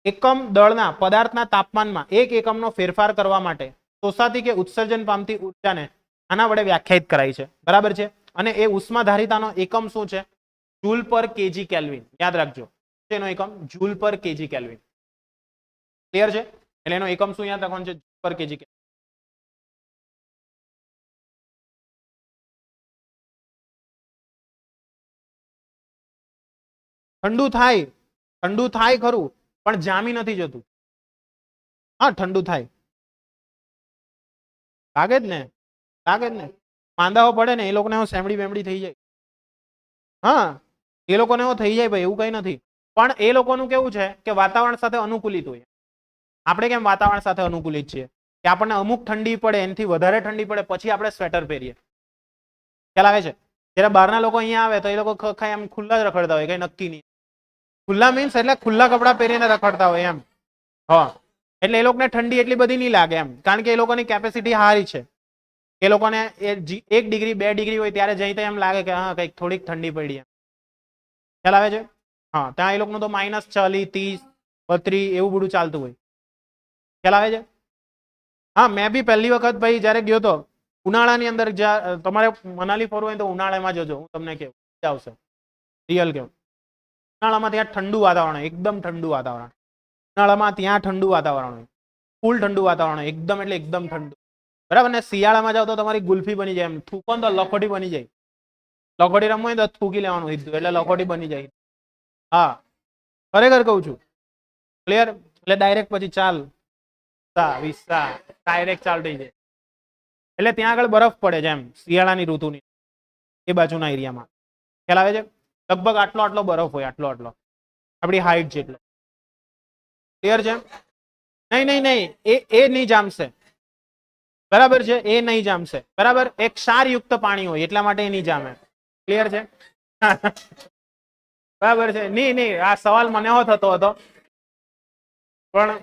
એકમ દળના પદાર્થના તાપમાનમાં 1 એકમનો ફેરફાર કરવા માટે શોષાતી કે ઉત્સર્જન પામતી ઉર્જાને આના વડે વ્યાખ્યાયિત કરાય છે. બરાબર છે. અને એ ઉષ્માધારિતાનો એકમ શું છે? જૂલ પર કેજી કેલ્વિન. યાદ રાખજો, એનો એકમ જૂલ પર કેજી કેલ્વિન. ક્લિયર છે? એટલે એનો એકમ શું યાદ રાખવાનું છે? જૂલ પર કેજી કેલ્વિન. ઠંડુ થાય ખરું, પણ જામી નથી જતું. હા, ઠંડુ થાય, લાગે જ ને, માંદાઓ પડે ને એ લોકોને સેમડી બેમડી થઈ જાય. હા, એ લોકોને થઈ જાય ભાઈ, એવું કઈ નથી. પણ એ લોકોનું કેવું છે કે વાતાવરણ સાથે અનુકૂલિત હોય. આપણે કેમ વાતાવરણ સાથે અનુકૂલિત છીએ કે આપણને અમુક ઠંડી પડે, એનાથી વધારે ઠંડી પડે પછી આપણે સ્વેટર પહેરીએ. ખ્યાલ આવે છે? જ્યારે બહારના લોકો અહીંયા આવે તો એ લોકો એમ ખુલ્લા જ રખડતા હોય, કઈ નક્કી નહીં. ખુલ્લા મીન્સ એટલે ખુલ્લા કપડા પહેરીને રખડતા હોય એમ. હા, એટલે એ લોકોને ઠંડી એટલી બધી નહીં લાગે એમ, કારણ કે એ લોકોની કેપેસિટી સારી છે. એ લોકોને 1 ડિગ્રી 2 ડિગ્રી હોય ત્યારે જઈ એમ લાગે કે હા કંઈક થોડીક ઠંડી પડી એમ. ખ્યાલ આવે છે? હા, ત્યાં એ લોકોનું તો -40, 30, 32 એવું બધું ચાલતું હોય. ખ્યાલ આવે છે? હા, મેં બી પહેલી વખત ભાઈ જયારે ગયો તો ઉનાળાની અંદર, તમારે મનાલી ફરવું હોય તો ઉનાળામાં જજો, હું તમને કેવું મજા આવશે. રિયલ કેવું, ઉનાળામાં ત્યાં ઠંડુ વાતાવરણ, એકદમ ઠંડુ વાતાવરણ. ઉનાળામાં ત્યાં ઠંડુ વાતાવરણ હોય, ફૂલ ઠંડુ વાતાવરણ હોય, એકદમ એટલે એકદમ ઠંડુ. બરાબર ને? શિયાળામાં જાવ તો તમારી ગુલ્ફી બની જાય, એમ થૂકો તો લખોટી બની જાય. લખોટી રમવું હોય તો થૂકી લેવાનું સીધું, એટલે લખોટી બની જાય. હા, ખરેખર કહું છું. ક્લિયર? એટલે ડાયરેક્ટ પછી ચાલ વિસ્તા ડાયરેક્ટ ચાલ થઈ જાય. એટલે ત્યાં આગળ બરફ પડે છે એમ શિયાળાની ઋતુની એ બાજુના એરિયામાં. ખ્યાલ આવે છે? લગભગ આટલો આટલો બરફ હોય, આટલો આટલો આપણી હાઈટ જેટલો. ક્લિયર છે? નહીં નહીં નહીં, એ નહીં જામશે. બરાબર છે, એ નહીં જામશે. બરાબર, એક ક્ષારયુક્ત પાણી હોય એટલા માટે એ નહીં જામે. ક્લિયર છે? બરાબર છે. નહીં, આ સવાલ મને થતો હતો પણ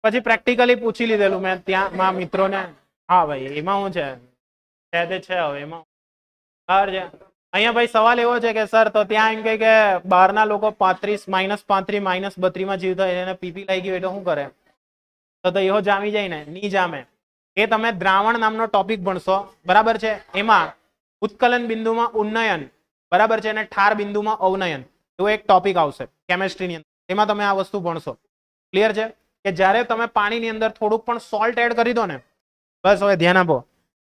પછી પ્રેક્ટિકલી પૂછી લીધેલું મેં ત્યાં મારા મિત્રોને. હા ભાઈ, એમાં શું છે, છે હવે એમાં. બરાબર છે. અહીંયા ભાઈ સવાલ એવો છે કે સર તો ત્યાં એમ કે બહારના લોકો -35 -32 માં જીવતા હોય, એને પીપી લાગી ગયું એટલે શું કરે? તો એવો જામી જાય ને? નહીં જામે. એ તમે દ્રાવણ નામનો ટોપિક ભણશો. બરાબર છે? એમાં ઉત્કલન બિંદુમાં ઉન્નયન, બરાબર છે, અને ઠાર બિંદુમાં અવનયન એવો એક ટોપિક આવશે કેમેસ્ટ્રીની અંદર. એમાં તમે આ વસ્તુ ભણશો. ક્લિયર છે? કે જ્યારે તમે પાણીની અંદર થોડુંક પણ સોલ્ટ એડ કરી દો ને, બસ હવે ધ્યાન આપો,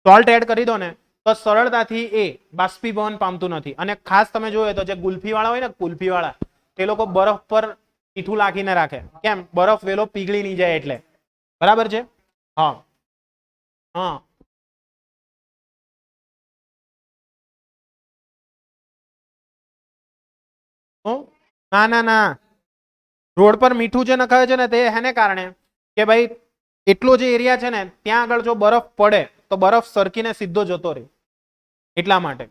સોલ્ટ એડ કરી દો ને તો સરળતાથી એ બાષ્પીભવન પામતું નથી. અને ખાસ તમે જોયું તો જે ગુલ્ફીવાળા હોય ને, ગુલ્ફીવાળા, તે લોકો બરફ પર મીઠું લાખીને રાખે. કેમ? બરફ વેલો પીગળી નહીં જાય એટલે. બરાબર છે? હા હા. ના, રોડ પર મીઠું જે નખાવે છે ને તે હેને કારણે કે ભાઈ એટલો જે એરિયા છે ને ત્યાં આગળ જો બરફ પડે તો બરફ સરકીને સીધો જતો રહે એટલા માટે.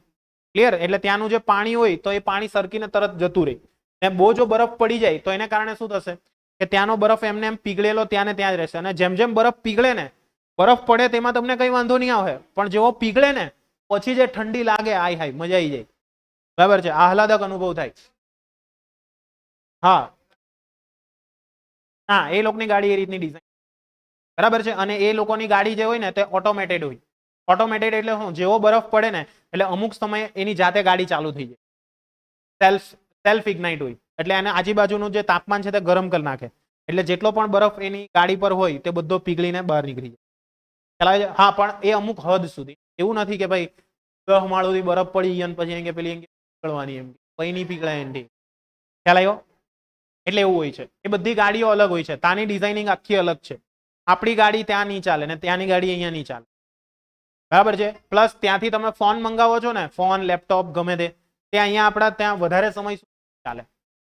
ક્લિયર? એટલે ત્યાંનું જે પાણી હોય તો એ પાણી સરકીને તરત જતું રહે. ને બહુ જો બરફ પડી જાય તો એને કારણે શું થશે કે ત્યાંનો બરફ એમને એમ પીગળેલો ત્યાં ને ત્યાં જ રહેશે. અને જેમ જેમ બરફ પીગળે ને, બરફ પડે તેમાં તમને કઈ વાંધો નહીં આવે, પણ જેવો પીગળે ને પછી જે ઠંડી લાગે, આય હાય, મજા આવી જાય. બરાબર છે? આહલાદક અનુભવ થાય. હા હા, એ લોકોની ગાડી એ રીતની ડિઝાઇન. બરાબર છે? અને એ લોકોની ગાડી જે હોય ને તે ઓટોમેટેડ હોય. ઓટોમેટેડ એટલે શું? જેવો બરફ પડે ને એટલે અમુક સમયે એની જાતે ગાડી ચાલુ થઈ જાય. સેલ્ફ ઇગ્નાઇટ હોય એટલે એને આજુબાજુનું જે તાપમાન છે તે ગરમ કરી નાખે. એટલે જેટલો પણ બરફ એની ગાડી પર હોય તે બધો પીગળીને બહાર નીકળી જાય. હા, પણ એ અમુક હદ સુધી. એવું નથી કે ભાઈ 10 માળોથી બરફ પડી ગયા પછી એમ કે પેલી પીગળવાની, એમ કઈ નહીં પીગળાય એનથી. ખ્યાલ આવ્યો? એટલે એવું હોય છે. એ બધી ગાડીઓ અલગ હોય છે, ત્યાંની ડિઝાઇનિંગ આખી અલગ છે. આપણી ગાડી ત્યાં નહીં ચાલે ને ત્યાંની ગાડી અહીંયા નહીં ચાલે. બરાબર છે? પ્લસ ત્યાંથી તમે ફોન મંગાવો છો ને, ફોન, લેપટોપ ગમે તે અહીંયા આપણા ત્યાં વધારે સમય ચાલે.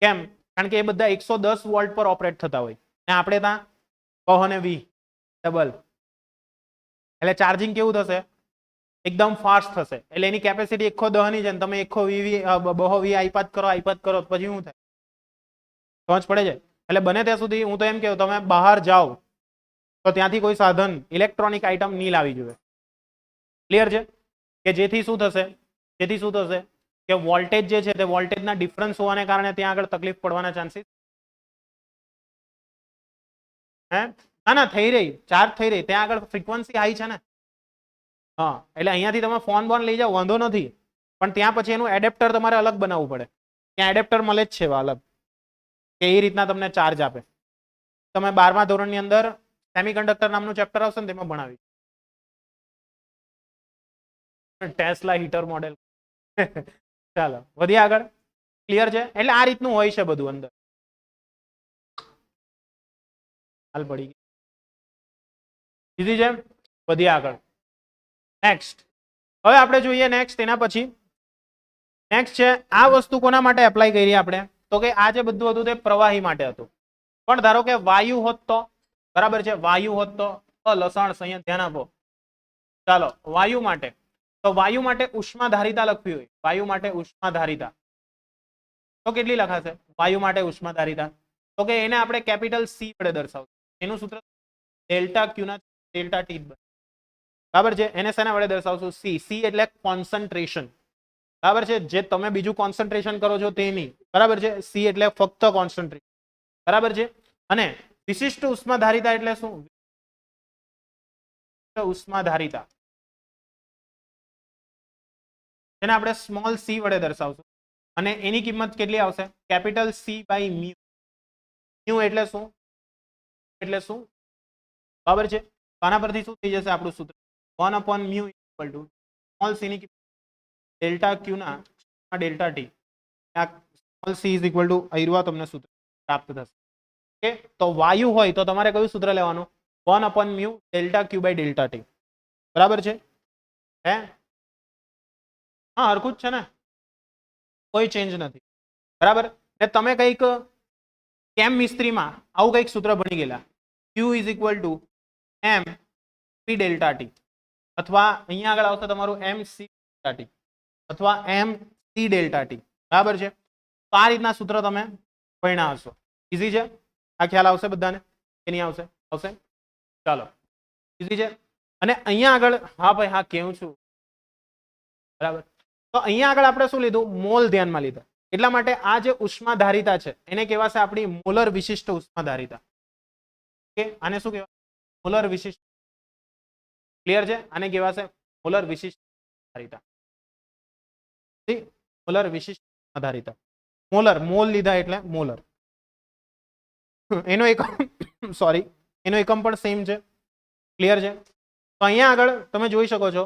કેમ? કારણ કે એ બધા 110 વોલ્ટ પર ઓપરેટ થતા હોય ને આપણે ત્યાં 100 ને 20 ડબલ. એટલે ચાર્જિંગ કેવું થશે? એકદમ ફાસ્ટ થશે. એટલે એની કેપેસિટી 110 ની છે ને તમે 120 આઈપાત કરો પછી શું થાય? સમજ પડે છે? એટલે બને ત્યાં સુધી હું તો એમ કહું, તમે બહાર જાઓ તો ત્યાંથી કોઈ સાધન, ઇલેક્ટ્રોનિક આઇટમ નહીં લાવી જોઈએ. ક્લિયર છે? કે જેથી શું થશે કે વોલ્ટેજ જે છે તે વોલ્ટેજના ડિફરન્સ હોવાને કારણે ત્યાં આગળ તકલીફ પડવાના ચાન્સીસ ના થઈ રહી, ચાર્જ થઈ રહી. ત્યાં આગળ ફ્રીક્વન્સી હાઈ છે ને. હા, એટલે અહીંયાથી તમે ફોન બોન લઈ જાઓ, વાંધો નથી, પણ ત્યાં પછી એનું એડેપ્ટર તમારે અલગ બનાવવું પડે. ત્યાં એડેપ્ટર મળે જ છે અલગ, કે એ રીતના તમને ચાર્જ આપે. તમે 12મા ધોરણની અંદર સેમિકન્ડક્ટર નામનું ચેપ્ટર આવશે ને તેમાં ભણાવી. Tesla heater model. ચાલો વધીએ આગળ. ક્લિયર છે? એટલે આ રીતનું હોય છે બધું અંદર. હાલ પડી ગઈ. સીધી છે? વધીએ આગળ. નેક્સ્ટ હવે આપણે જોઈએ એના પછી નેક્સ્ટ છે આ વસ્તુ કોના માટે એપ્લાય કરી આપણે? તો કે આ જે બધું હતું તે પ્રવાહી માટે હતું. પણ ધારો કે વાયુ હોત તો, બરાબર છે, વાયુ હોત તો લસણ અહીંયા ધ્યાન આપો. ચાલો વાયુ માટે, તો વાયુ માટે ઉષ્માધારિતા લખવી હોય, વાયુ માટે ઉષ્માધારિતા તો કેટલી લખાશે? વાયુ માટે ઉષ્માધારિતા તો કે એને આપણે કેપિટલ સી વડે દર્શાવશું. એનું સૂત્ર ડેલ્ટા ક્યુ ના ડેલ્ટા ટી. બરાબર છે? એને શેના વડે દર્શાવશું? સી. સી એટલે કોન્સન્ટ્રેશન. બરાબર છે? જે તમે બીજું કોન્સન્ટ્રેશન કરો છો તે નહીં. બરાબર છે? સી એટલે ફક્ત કોન્સન્ટ્રેશન. બરાબર છે? અને વિશિષ્ટ ઉષ્માધારિતા એટલે શું? ઉષ્માધારિતા એને આપણે સ્મોલ સી વડે દર્શાવશું અને એની કિંમત કેટલી આવશે? Capital C by mu. Mu એટલે શું? બરાબર છે? આના પરથી શું થઈ જશે આપણું સૂત્ર? 1/μ ઇક્વલ ટુ સ્મોલ સી ની કિંમત ડેલ્ટા ક્યુ ના delta T. Small C is equal to આયરુઆ તમને સૂત્ર પ્રાપ્ત થશે. ઓકે, તો વાયુ હોય તો તમારે કયું સૂત્ર લેવાનું? 1/μ delta Q by delta T. બરાબર છે? હે, હા હરખું જ છે ને, કોઈ ચેન્જ નથી. બરાબર. ને તમે કંઈક કેમ મિસ્ત્રીમાં આવું કંઈક સૂત્ર ભણી ગયેલા, Q is equal to M P delta T, અથવા અહીંયા આગળ આવશે તમારું એમ સી ડેલ્ટા ટી અથવા એમ સી ડેલ્ટા ટી. બરાબર છે? તો આ રીતના સૂત્ર તમે ભણ્યા હશો. ઈઝી છે? આ ખ્યાલ આવશે બધાને કે નહીં આવશે? આવશે. ચાલો, ઈઝી છે. અને અહીંયા આગળ, હા ભાઈ હા કેવું છું, બરાબર. તો અહીંયા આગળ આપણે શું લીધું? મોલ ધ્યાનમાં લીધા. એટલા માટે આ જે ઉષ્માધારિતા છે એને કહેવાશે આપણી મોલર વિશિષ્ટ ઉષ્માધારિતા. ઓકે, આને શું કહેવાય? મોલર વિશિષ્ટ. ક્લિયર છે? આને કહેવાશે મોલર વિશિષ્ટ ધારિતા. મોલર વિશિષ્ટ આધારિતા. મોલર, મોલ લીધા એટલે મોલર. એનો એકમ સોરી, એનો એકમ પણ સેમ છે. ક્લિયર છે? તો અહીંયા આગળ તમે જોઈ શકો છો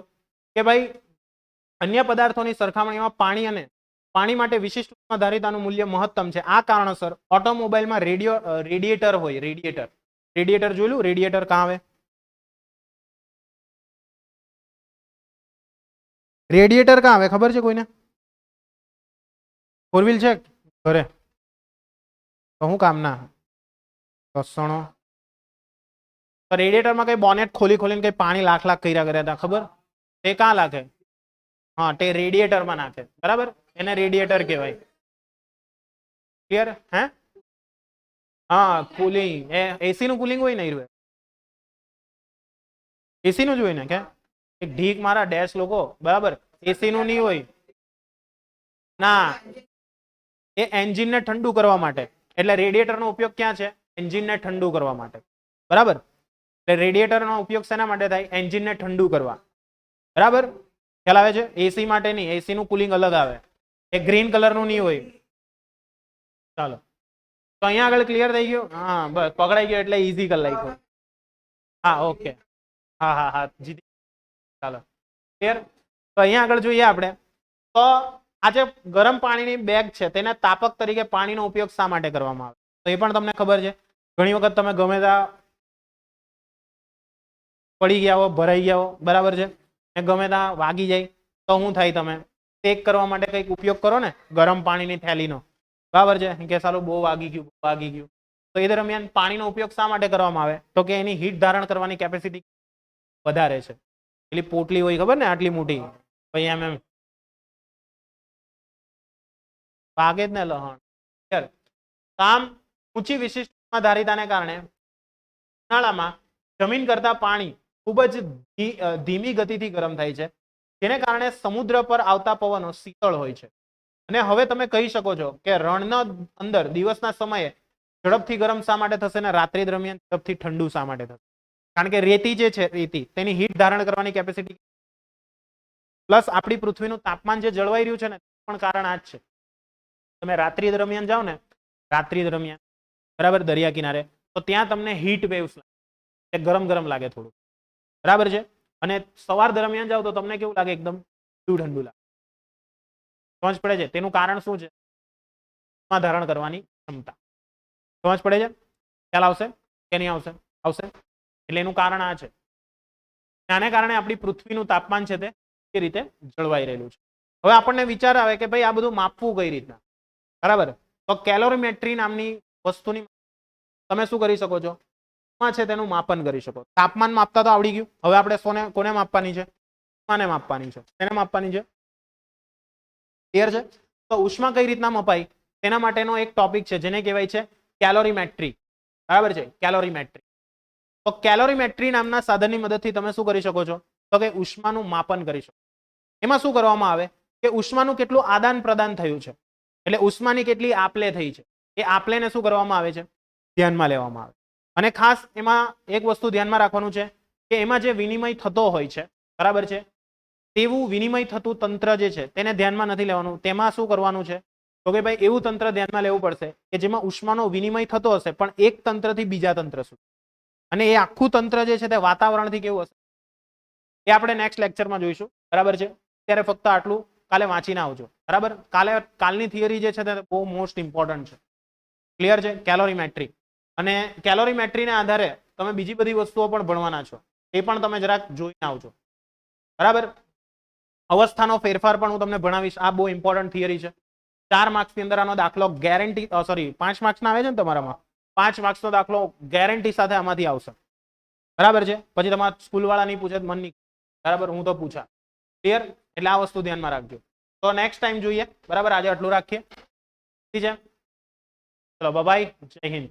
કે ભાઈ અન્ય પદાર્થોની સરખામણીમાં પાણી માટે વિશિષ્ટ ઉષ્માધારિતાનું મૂલ્ય મહત્તમ છે. આ કારણસર ઓટોમોબાઈલમાં રેડિએટર હોય. રેડિએટર જોયેલું? રેડિએટર કાં આવે? રેડિએટર કાં આવે ખબર છે કોઈને? ફોર વ્હીલ છે ઘરે? તો હું કામ ના લસણો. તો રેડિએટરમાં કઈ બોનેટ ખોલીને કઈ પાણી લાખ કર્યા હતા ખબર? તે કાં લાગે? હા, તે રેડિએટરમાં નાખે. બરાબર, એને રેડિએટર કહેવાય. ક્લિયર? હે, હા કુલિંગ. એસી નું કુલિંગ હોય ને, એસી નું જ હોય ને કે એક ઢીક મારા ડેશ લોકો. બરાબર, એસી નું નહીં હોય ના, એ એન્જિન ને ઠંડુ કરવા માટે. એટલે રેડિએટર નો ઉપયોગ ક્યાં છે? એન્જિન ને ઠંડુ કરવા માટે. બરાબર, એટલે રેડિએટર નો ઉપયોગ શેના માટે થાય? એન્જિન ને ઠંડુ કરવા. બરાબર, ખ્યાલ આવે છે? એસી માટે નહીં, એસી નું કુલિંગ અલગ આવે. એ ગ્રીન કલર નું નહીં હોય. ચાલો, તો અહીંયા આગળ ક્લિયર થઈ ગયું? હા બસ, પકડાઈ ગયો એટલે ઈઝી કરી નાખ્યો. હા ઓકે, હા હા હા જીતી. ચાલો ક્લિયર. તો અહીંયા આગળ જોઈએ આપણે તો આ જે ગરમ પાણીની બેગ છે તેને તાપક તરીકે પાણીનો ઉપયોગ શા માટે કરવામાં આવે? તો એ પણ તમને ખબર છે. ઘણી વખત તમે ગમે ત્યાં પડી ગયા હો, ભરાઈ ગયા હો, બરાબર છે, ને ગમે ત્યાં વાગી જાય તો શું થાય? તમે ચેક કરવા માટે કંઈક ઉપયોગ કરો ને ગરમ પાણીની થેલીનો. બરાબર છે, કે સાલું બહુ વાગી ગયું. તો એ દરમિયાન પાણીનો ઉપયોગ શા માટે કરવામાં આવે? તો કે એની હીટ ધારણ કરવાની કેપેસિટી વધારે છે. પેલી પોટલી હોય ખબર ને, આટલી મોટી, ભાઈ એમ વાગે જ ને લહણ. આમ ઊંચી વિશિષ્ટ ધારિતાને કારણે ઉનાળામાં જમીન કરતા પાણી ખૂબ જ ધીમી ગતિથી ગરમ થાય છે, જેને કારણે સમુદ્ર પર આવતા પવનો શીતળ હોય છે. અને હવે તમે કહી શકો છો કે રણના અંદર દિવસના સમયે ઝડપથી ગરમ શા માટે થશે ને રાત્રિ દરમિયાન ઝડપથી ઠંડુ શા માટે થશે? કારણ કે રેતી જે છે, રેતી તેની હીટ ધારણ કરવાની કેપેસિટી પ્લસ આપણી પૃથ્વીનું તાપમાન જે જળવાઈ રહ્યું છે ને, પણ કારણ આ જ છે. તમે રાત્રિ દરમિયાન જાઓ ને, રાત્રિ દરમિયાન બરાબર દરિયા કિનારે, તો ત્યાં તમને હીટ વેવ્સ લાગે, ગરમ ગરમ લાગે થોડું. બરાબર છે. અને સવાર દરમિયાન જાઓ તો તમને કેવું લાગે? એકદમ ઠંડુ લાગે. સમજ પડે છે? તેનું કારણ શું છે? ધારણ કરવાની ક્ષમતા. સમજ પડે છે? ખ્યાલ આવશે કે નહીં આવશે? આવશે. એટલે એનું કારણ આ છે. આને કારણે આપણી પૃથ્વીનું તાપમાન છે તે રીતે જળવાઈ રહેલું છે. હવે આપણને વિચાર આવે કે ભાઈ આ બધું માપવું કઈ રીતના? બરાબર, તો કેલોરીમેટ્રી નામની વસ્તુની તમે શું કરી શકો છો? છે તેનું માપન કરી શકો. તાપમાન માપતા તો આવડી ગયું. હવે આપણે કોને માપવાની છે? ઉષ્માને માપવાની છે. તેને માપવાની છે. ક્લિયર છે? તો ઉષ્મા કઈ રીતના મપાય તેના માટેનો એક ટોપિક છે જેને કહેવાય છે કેલોરીમેટ્રી. બરાબર છે, કેલોરીમેટ્રી. તો કેલોરીમેટ્રી નામના સાધનની મદદથી તમે શું કરી શકો છો? તો કે ઉષ્માનું માપન કરી શકો. એમાં શું કરવામાં આવે કે ઉષ્માનું કેટલું આદાન પ્રદાન થયું છે, એટલે ઉષ્માની કેટલી આપલે થઈ છે, એ આપલેને શું કરવામાં આવે છે? ધ્યાનમાં લેવામાં આવે. અને ખાસ એમાં એક વસ્તુ ધ્યાનમાં રાખવાનું છે કે એમાં જે વિનિમય થતો હોય છે, બરાબર છે, તેવું વિનિમય થતું તંત્ર જે છે તેને ધ્યાનમાં નથી લેવાનું. તેમાં શું કરવાનું છે? તો કે ભાઈ એવું તંત્ર ધ્યાનમાં લેવું પડશે કે જેમાં ઉષ્માનો વિનિમય થતો હશે પણ એક તંત્રથી બીજા તંત્ર સુધી. અને એ આખું તંત્ર જે છે તે વાતાવરણથી કેવું હશે એ આપણે નેક્સ્ટ લેક્ચરમાં જોઈશું. બરાબર છે. ત્યારે ફક્ત આટલું કાલે વાંચીને આવજો. બરાબર, કાલની થિયરી જે છે તે બહુ મોસ્ટ ઇમ્પોર્ટન્ટ છે. ક્લિયર છે? કેલોરીમેટ્રી. અને કેલોરીમેટ્રીને આધારે તમે બીજી બધી વસ્તુઓ પણ ભણવાના છો, એ પણ તમે જરાક જોઈને આવજો. બરાબર? અવસ્થાનો ફેરફાર પણ હું તમને ભણાવીશ. આ બહુ ઇમ્પોર્ટન્ટ થિયરી છે. 4 માર્ક્સની અંદર આનો દાખલો ગેરંટી, સોરી 5 માર્ક્સના આવે છે ને તમારામાં, 5 માર્ક્સનો દાખલો ગેરંટી સાથે આમાંથી આવશે. બરાબર છે? પછી તમારા સ્કૂલ વાળા નહીં પૂછે, મન નહીં, બરાબર, હું તો પૂછા. ક્લિયર? એટલે આ વસ્તુ ધ્યાનમાં રાખજો. તો નેક્સ્ટ ટાઈમ જોઈએ. બરાબર? આજે આટલું રાખીએ. ઠીક છે? ચલો બાય, જય હિન્દ.